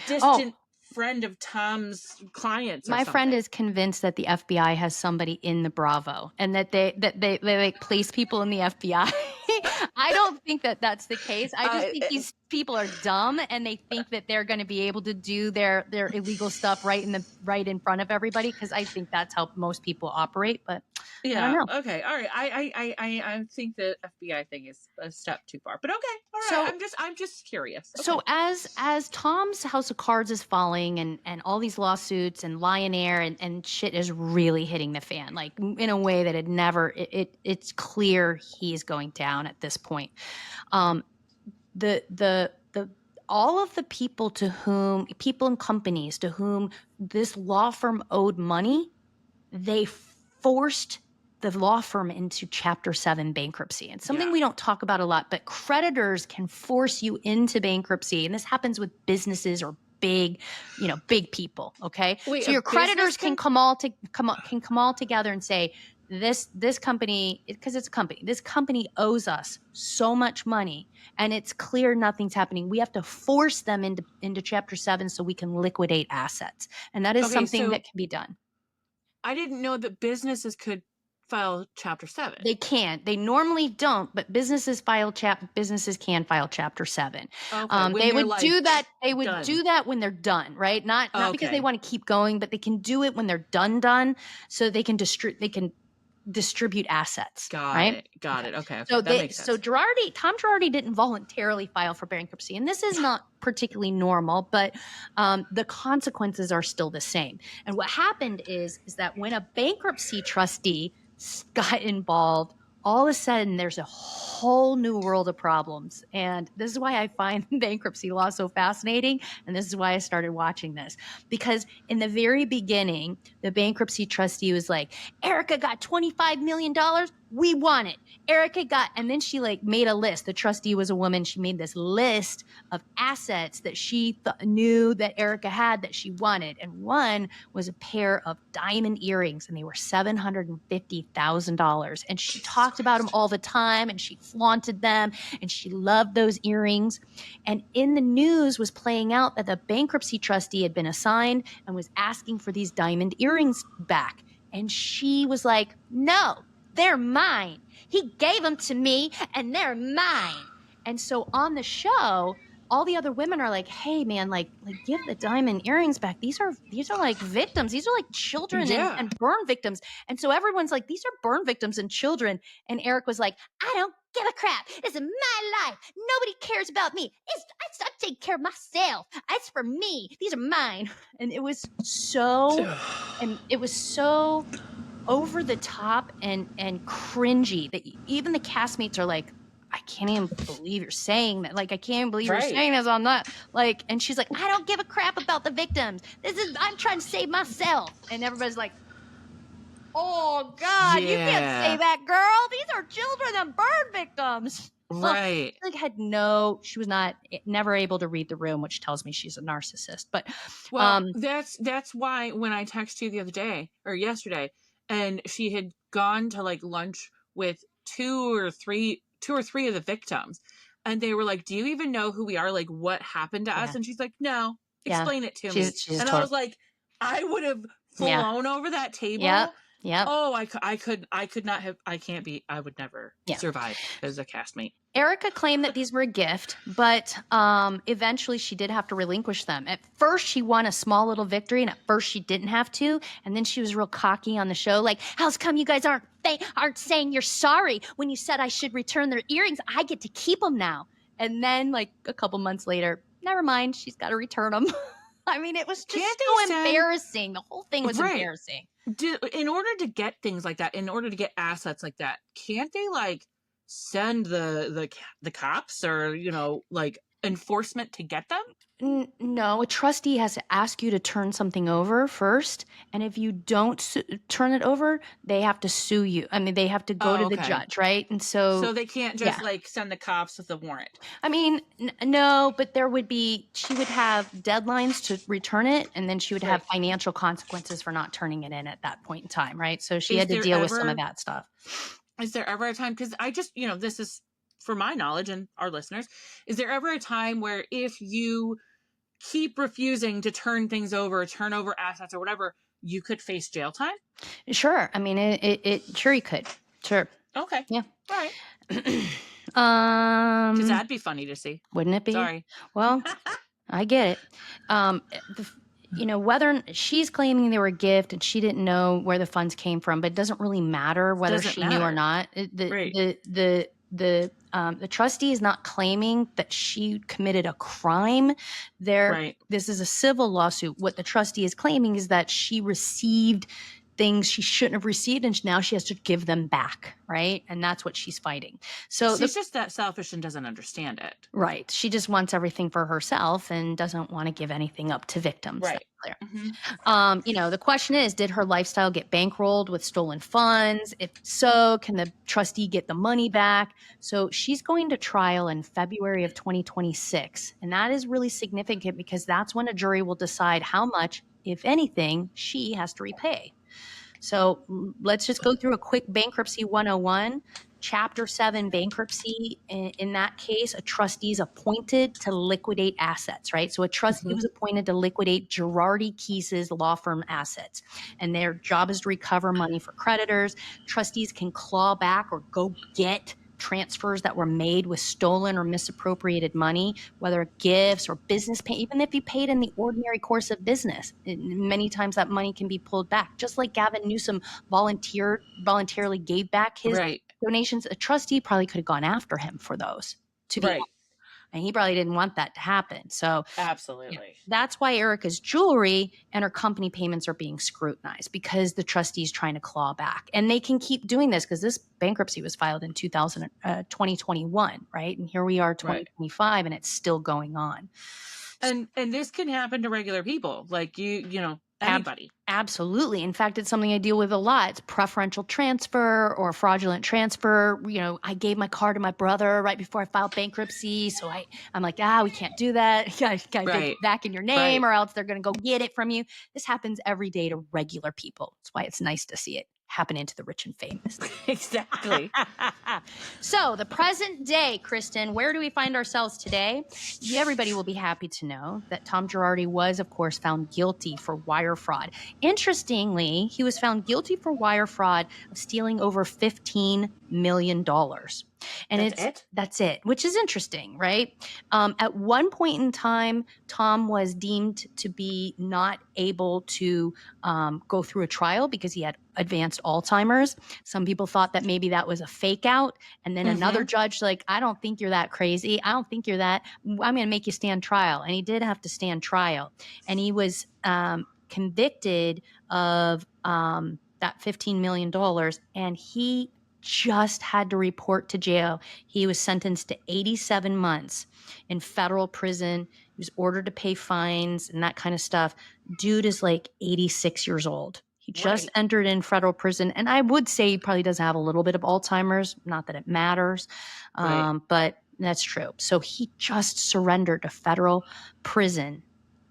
distant friend of Tom's clients? My friend is convinced that the FBI has somebody in the Bravo, and that they like place people in the FBI. I don't think that that's the case. I just think people are dumb and they think that they're going to be able to do their illegal stuff right in front of everybody, because I think that's how most people operate. But I don't know. Okay. All right. I think the FBI thing is a step too far. But okay. All right. So I'm just curious. Okay. So as Tom's house of cards is falling and all these lawsuits and Lion Air and shit is really hitting the fan, like in a way that it's clear he's going down at this point. The all of the people and companies to whom this law firm owed money, they forced the law firm into Chapter 7 bankruptcy. And something we don't talk about a lot, but creditors can force you into bankruptcy. And this happens with businesses or big people. Okay. Wait, so your creditors can come all together and say, this company, because it's a company, this company owes us so much money and it's clear nothing's happening. We have to force them into Chapter 7 so we can liquidate assets. And that is something that can be done. I didn't know that businesses could file Chapter 7. They can. They normally don't, but businesses can file Chapter 7. Okay. They would do that. They would do that when they're done, right? Not because they want to keep going, but they can do it when they're done, so they can distribute assets. Got it. Okay. So that makes sense. So Tom Girardi didn't voluntarily file for bankruptcy, and this is not particularly normal, but the consequences are still the same. And what happened is that when a bankruptcy trustee got involved, all of a sudden there's a whole new world of problems. And this is why I find bankruptcy law so fascinating. And this is why I started watching this, because in the very beginning, the bankruptcy trustee was like, Erika got $25 million. We want it. And then she made a list. The trustee was a woman. She made this list of assets that she knew that Erika had that she wanted. And one was a pair of diamond earrings, and they were $750,000. And she talked about them all the time, and she flaunted them, and she loved those earrings. And in the news was playing out that the bankruptcy trustee had been assigned and was asking for these diamond earrings back. And she was like, no, they're mine. He gave them to me and they're mine. And so on the show, all the other women are like, hey man, give the diamond earrings back. These are like victims. These are like children and burn victims. And so everyone's like, these are burn victims and children. And Eric was like, I don't give a crap. This is my life. Nobody cares about me. I take care of myself. It's for me. These are mine. And it was so over the top and cringy that even the castmates are like, I can't even believe you're saying that. I can't even believe you're saying this on that. And she's like, I don't give a crap about the victims. I'm trying to save myself. And everybody's like, oh God, you can't say that, girl. These are children and burn victims. Right. She was never able to read the room, which tells me she's a narcissist. But that's why when I texted you the other day or yesterday, and she had gone to lunch with two or three of the victims, and they were like, do you even know who we are? What happened to us? And she's like, no, explain it to me. And I was like, I would have flown over that table. Yeah. Oh, I would never survive as a castmate. Erika claimed that these were a gift, but eventually she did have to relinquish them. At first, she won a small little victory, and at first she didn't have to. And then she was real cocky on the show, like, how's come you guys aren't saying you're sorry when you said I should return their earrings? I get to keep them now. And then, a couple months later, never mind, she's got to return them. I mean, it was just so embarrassing. The whole thing was embarrassing. In order to get things like that, in order to get assets like that, can't they send the cops or enforcement to get them? No, a trustee has to ask you to turn something over first, and if you don't turn it over, they have to sue you. I mean, they have to go to the judge, right? And so they can't just send the cops with a warrant. I mean, no, but she would have deadlines to return it, and then she would have financial consequences for not turning it in at that point in time, right? So she had to deal with some of that stuff. Is there ever a time, because I just, this is for my knowledge and our listeners, is there ever a time where if you keep refusing to turn things over, turn over assets or whatever, you could face jail time? Sure. I mean, it sure you could. Sure. Okay. Yeah. All right. Because that'd be funny to see. Wouldn't it be? Sorry. Well, I get it. Whether she's claiming they were a gift and she didn't know where the funds came from, but it doesn't really matter whether she knew or not. The trustee is not claiming that she committed a crime. This is a civil lawsuit. What the trustee is claiming is that she received things she shouldn't have received, and now she has to give them back, right? And that's what she's fighting. So she's just that selfish and doesn't understand it. Right. She just wants everything for herself and doesn't want to give anything up to victims. Right. That's clear. The question is, did her lifestyle get bankrolled with stolen funds? If so, can the trustee get the money back? So she's going to trial in February of 2026. And that is really significant because that's when a jury will decide how much, if anything, she has to repay. So let's just go through a quick Bankruptcy 101. Chapter 7 bankruptcy. In that case, a trustee is appointed to liquidate assets, right? So a trustee was appointed to liquidate Girardi Keys' law firm assets. And their job is to recover money for creditors. Trustees can claw back or go get transfers that were made with stolen or misappropriated money, whether gifts or business pay, even if you paid in the ordinary course of business. Many times that money can be pulled back. Just like Gavin Newsom voluntarily gave back his donations, a trustee probably could have gone after him for those. And he probably didn't want that to happen. So absolutely. That's why Erika's jewelry and her company payments are being scrutinized, because the trustee's trying to claw back. And they can keep doing this because this bankruptcy was filed in 2021, right? And here we are 2025 and it's still going on. And this can happen to regular people, like anybody. Absolutely. In fact, it's something I deal with a lot. It's preferential transfer or fraudulent transfer. I gave my car to my brother right before I filed bankruptcy. So I'm like, we can't do that. You got to take it back in your name or else they're going to go get it from you. This happens every day to regular people. That's why it's nice to see it happening to the rich and famous. Exactly. So the present day, Kristen, where do we find ourselves today? Everybody will be happy to know that Tom Girardi was, of course, found guilty for wire fraud. Interestingly, he was found guilty for wire fraud of stealing over $15 million. And that's it, which is interesting, right? At one point in time, Tom was deemed to be not able to go through a trial because he had advanced Alzheimer's. Some people thought that maybe that was a fake out. And then another judge, I don't think you're that crazy. I don't think you're that. I'm going to make you stand trial. And he did have to stand trial. And he was convicted of that $15 million. And he just had to report to jail. He was sentenced to 87 months in federal prison. He was ordered to pay fines and that kind of stuff. Dude is 86 years old. He just entered in federal prison. And I would say he probably does have a little bit of Alzheimer's. Not that it matters, but that's true. So he just surrendered to federal prison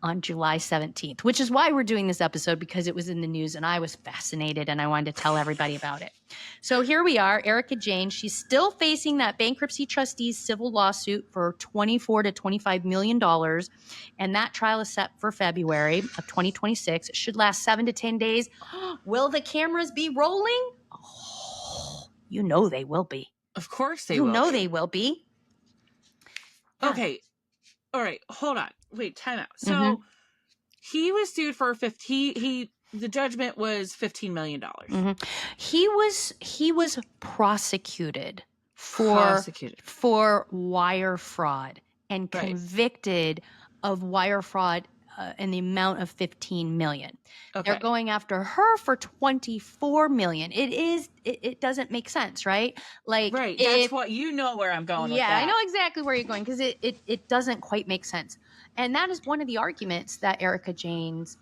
on July 17th, which is why we're doing this episode, because it was in the news and I was fascinated and I wanted to tell everybody about it. So here we are, Erika Jayne. She's still facing that bankruptcy trustee's civil lawsuit for $24 to $25 million. And that trial is set for February of 2026. It should last 7 to 10 days. Will the cameras be rolling? Oh, you know they will be. Of course they will. You know they will be. Okay. All right. Hold on. Wait, time out. So he was sued for the judgment was $15 million. He was prosecuted for wire fraud and convicted of wire fraud in the amount of $15 million. Okay. They're going after her for $24 million. It doesn't make sense, right? That's what where I'm going with that. Yeah, I know exactly where you're going because it doesn't quite make sense. And that is one of the arguments that Erika Jayne's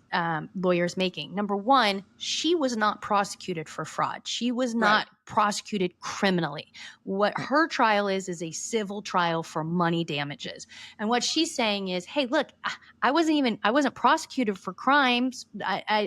lawyer is making. Number one, she was not prosecuted for fraud. She was not prosecuted criminally. What her trial is a civil trial for money damages. And what she's saying is, hey, look, I wasn't prosecuted for crimes.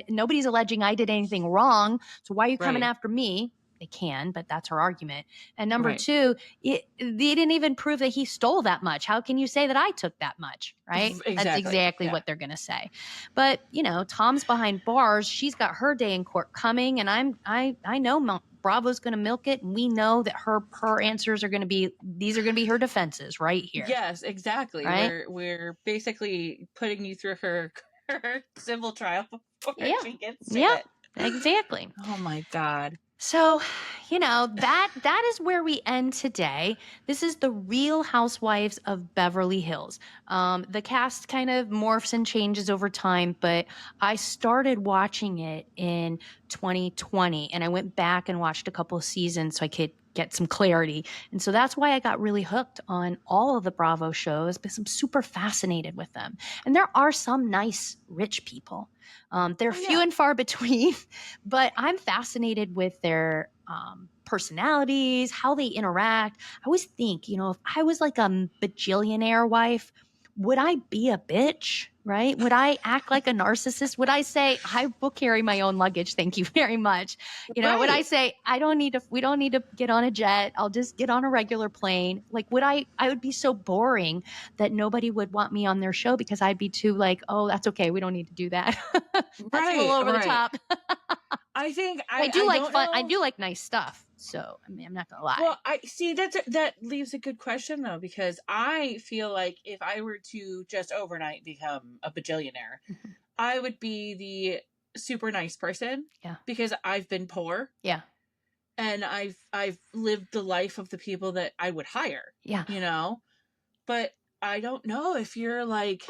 Nobody's alleging I did anything wrong. So why are you coming after me? They can, but that's her argument. And number two, they didn't even prove that he stole that much. How can you say that I took that much, right? Exactly. That's exactly what they're going to say. But, Tom's behind bars. She's got her day in court coming, and I know Bravo's going to milk it. And we know that her answers are going to be, these are going to be her defenses right here. Yes, exactly. Right? We're basically putting you through her civil trial before she gets to Yeah, it. exactly. Oh my God. So, that is where we end today. This is the Real Housewives of Beverly Hills. The cast kind of morphs and changes over time, but I started watching it in 2020, and I went back and watched a couple of seasons so I could get some clarity. And so that's why I got really hooked on all of the Bravo shows, because I'm super fascinated with them. And there are some nice, rich people. They're few and far between, but I'm fascinated with their personalities, how they interact. I always think, if I was like a bajillionaire wife, would I be a bitch, right? Would I act like a narcissist? Would I say, I will carry my own luggage, thank you very much? Would I say, we don't need to get on a jet, I'll just get on a regular plane? Like, I would be so boring that nobody would want me on their show, because I'd be too like, oh, that's okay, we don't need to do that. That's a little over the top. I think I do like fun. I do like nice stuff. So, I mean, I'm not going to lie. Well, I see that leaves a good question though, because I feel like if I were to just overnight become a bajillionaire, I would be the super nice person. Yeah. Because I've been poor. Yeah. And I've lived the life of the people that I would hire. Yeah. But I don't know if you're like,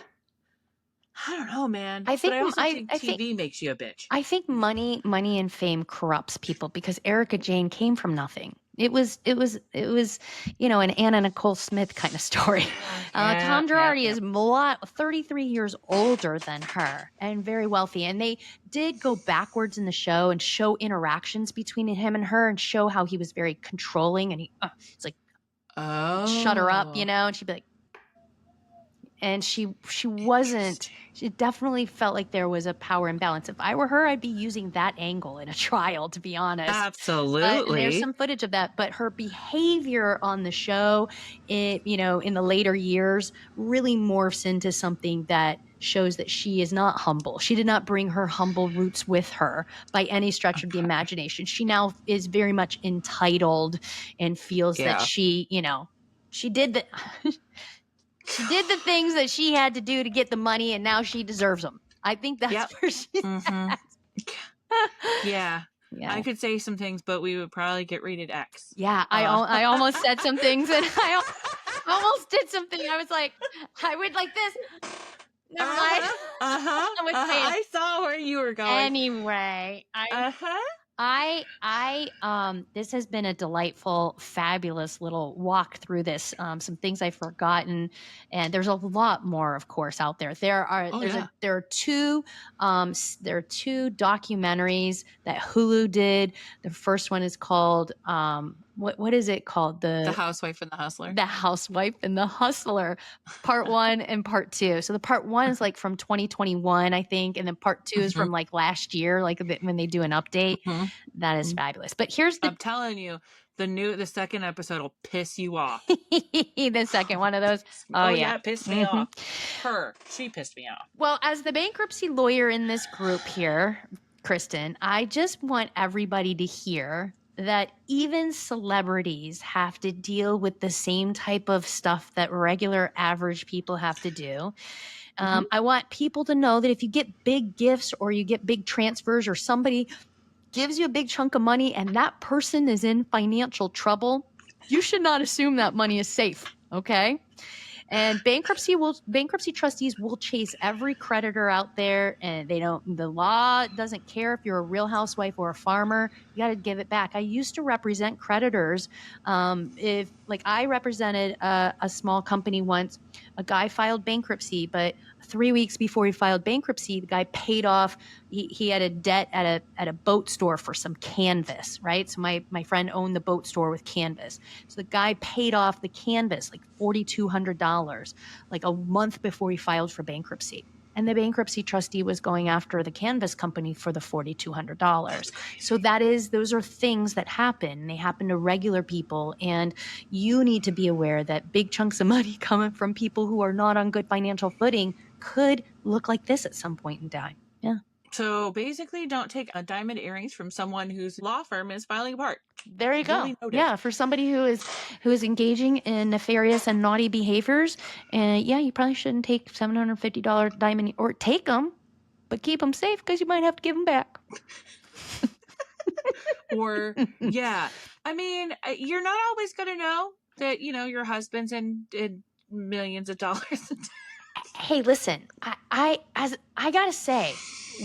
I don't know, man. I think TV makes you a bitch. I think money and fame corrupts people, because Erika Jayne came from nothing. It was an Anna Nicole Smith kind of story. Tom Girardi is 33 years older than her and very wealthy. And they did go backwards in the show and show interactions between him and her, and show how he was very controlling, and it's like, shut her up, and she'd be like, and she wasn't. It definitely felt like there was a power imbalance. If I were her, I'd be using that angle in a trial, to be honest. Absolutely. There's some footage of that, but her behavior on the show, in the later years, really morphs into something that shows that she is not humble. She did not bring her humble roots with her by any stretch of the imagination. She now is very much entitled and feels that she did the she did the things that she had to do to get the money, and now she deserves them. I think that's where she's at. Yeah. I could say some things, but we would probably get rated X. Yeah, I almost said some things, and I almost did something. I was like, I would like this. Never mind. I saw where you were going. Anyway, this has been a delightful, fabulous little walk through this. Some things I've forgotten, and there's a lot more, of course, out there. There are two documentaries that Hulu did. The first one is called what is it called? The Housewife and the Hustler. The Housewife and the Hustler, part 1 and part 2. So the part 1 is like from 2021, I think, and then part 2 is from like last year, like when they do an update. That is fabulous. But I'm telling you, the second episode will piss you off. The second one of those. Oh yeah, it pissed me off. She pissed me off. Well, as the bankruptcy lawyer in this group here, Kristen, I just want everybody to hear that even celebrities have to deal with the same type of stuff that regular average people have to do. I want people to know that if you get big gifts or you get big transfers, or somebody gives you a big chunk of money and that person is in financial trouble, you should not assume that money is safe. Okay. And bankruptcy trustees will chase every creditor out there, and the law doesn't care if you're a real housewife or a farmer. You got to give it back. I used to represent creditors. I represented a small company once. A guy filed bankruptcy, but 3 weeks before he filed bankruptcy, the guy paid off. He had a debt at a boat store for some canvas, right? So my friend owned the boat store with canvas. So the guy paid off the canvas, like $4,200, like a month before he filed for bankruptcy. And the bankruptcy trustee was going after the canvas company for the $4,200. So those are things that happen. They happen to regular people. And you need to be aware that big chunks of money coming from people who are not on good financial footing could look like this at some point in time. Yeah. So basically, don't take a diamond earrings from someone whose law firm is filing apart. There you go. Duly noted. Yeah, for somebody who is engaging in nefarious and naughty behaviors, and yeah, you probably shouldn't take $750 diamond, or take them, but keep them safe because you might have to give them back. Or, yeah, I mean, you're not always going to know that, your husband's in millions of dollars. Hey, listen, I gotta say,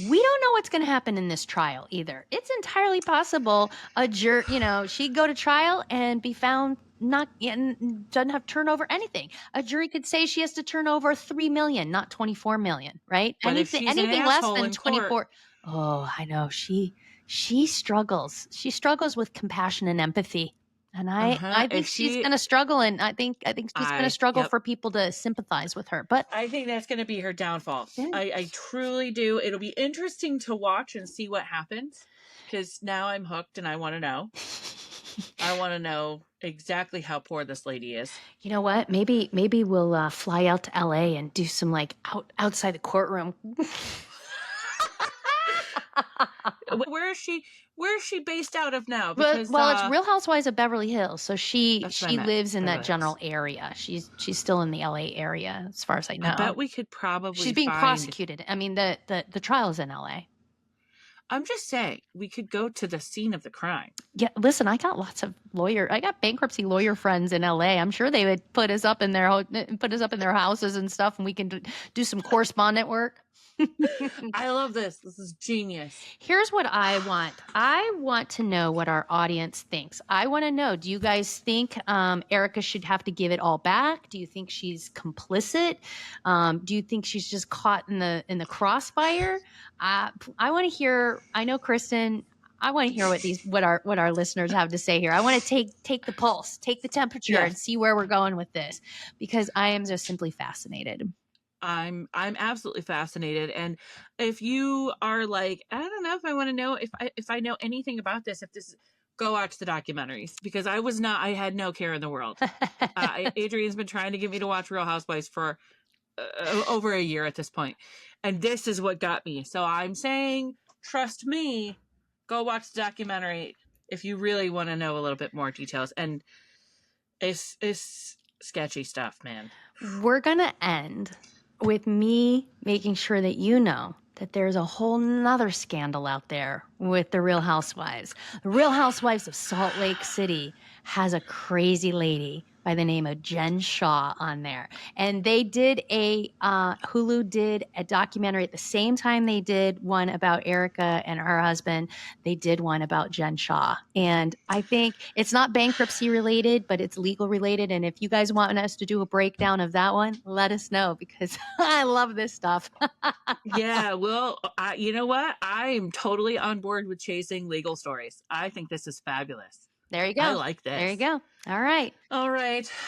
we don't know what's going to happen in this trial either. It's entirely possible she'd go to trial and be found not and doesn't have to turn over anything. A jury could say she has to turn over $3 million, not $24 million, right? But if she's an anything less asshole than in 24. court- Oh, I know. She struggles. She struggles with compassion and empathy. And I think she's going to struggle, and I think she's going to struggle for people to sympathize with her. But I think that's going to be her downfall. Yeah. I truly do. It'll be interesting to watch and see what happens, because now I'm hooked and I want to know. I want to know exactly how poor this lady is. You know what? Maybe we'll fly out to LA and do some outside the courtroom. Where is she based out of now? Because, it's Real Housewives of Beverly Hills, so she lives in that general Hills. area. She's still in the LA area, as far as I know. I bet we could probably. She's being prosecuted. I mean, the trial is in LA. I'm just saying, we could go to the scene of the crime. Yeah, listen, I got bankruptcy lawyer friends in LA. I'm sure they would put us up in their houses and stuff, and we can do some correspondent work. I love this. This is genius. Here's what I want. I want to know what our audience thinks. I want to know, do you guys think Erika should have to give it all back? Do you think she's complicit? Do you think she's just caught in the crossfire? I want to hear. I know, Kristen, I want to hear what our listeners have to say here. I want to take the pulse, take the temperature, and see where we're going with this, because I am just simply fascinated. I'm absolutely fascinated. And if you are like, I don't know if I want to know if I know anything about this, go watch the documentaries, because I had no care in the world. Adrienne's been trying to get me to watch Real Housewives for over a year at this point. And this is what got me. So I'm saying, trust me, go watch the documentary if you really want to know a little bit more details. And it's sketchy stuff, man. We're going to end with me making sure that you know that there's a whole nother scandal out there with the Real Housewives. The Real Housewives of Salt Lake City has a crazy lady by the name of Jen Shah on there. And they did Hulu did a documentary at the same time they did one about Erika and her husband. They did one about Jen Shah. And I think it's not bankruptcy related, but it's legal related. And if you guys want us to do a breakdown of that one, let us know, because I love this stuff. Yeah, well, you know what? I'm totally on board with chasing legal stories. I think this is fabulous. There you go. I like this. There you go. All right.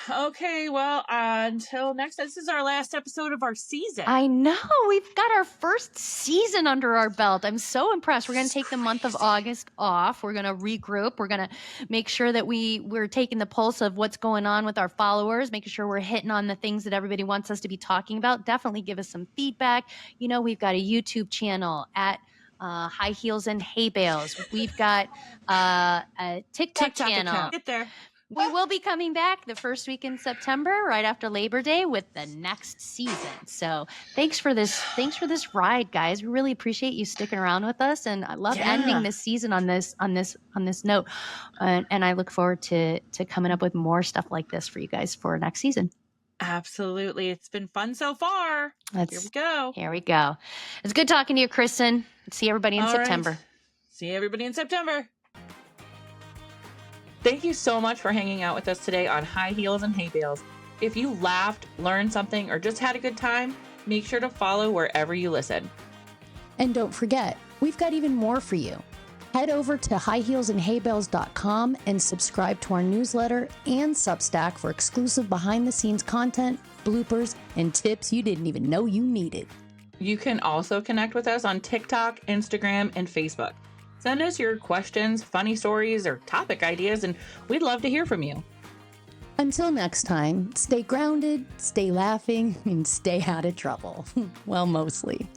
Okay. Well, until next, this is our last episode of our season. I know. We've got our first season under our belt. I'm so impressed. We're going to take the month of August off. We're going to regroup. We're going to make sure that we're taking the pulse of what's going on with our followers, making sure we're hitting on the things that everybody wants us to be talking about. Definitely give us some feedback. You know, we've got a YouTube channel at High Heels and Hay Bales. We've got a TikTok channel. Account. Get there. We will be coming back the first week in September, right after Labor Day, with the next season. So thanks for this ride, guys. We really appreciate you sticking around with us, and I love ending this season on this note. And I look forward to coming up with more stuff like this for you guys for next season. Absolutely. It's been fun so far. Here we go. It's good talking to you, Kristen. See everybody in September. Right. See everybody in September. Thank you so much for hanging out with us today on High Heels and Hay Bales. If you laughed, learned something, or just had a good time, make sure to follow wherever you listen. And don't forget, we've got even more for you. Head over to highheelsandhaybales.com and subscribe to our newsletter and Substack for exclusive behind-the-scenes content, bloopers, and tips you didn't even know you needed. You can also connect with us on TikTok, Instagram, and Facebook. Send us your questions, funny stories, or topic ideas, and we'd love to hear from you. Until next time, stay grounded, stay laughing, and stay out of trouble. Well, mostly.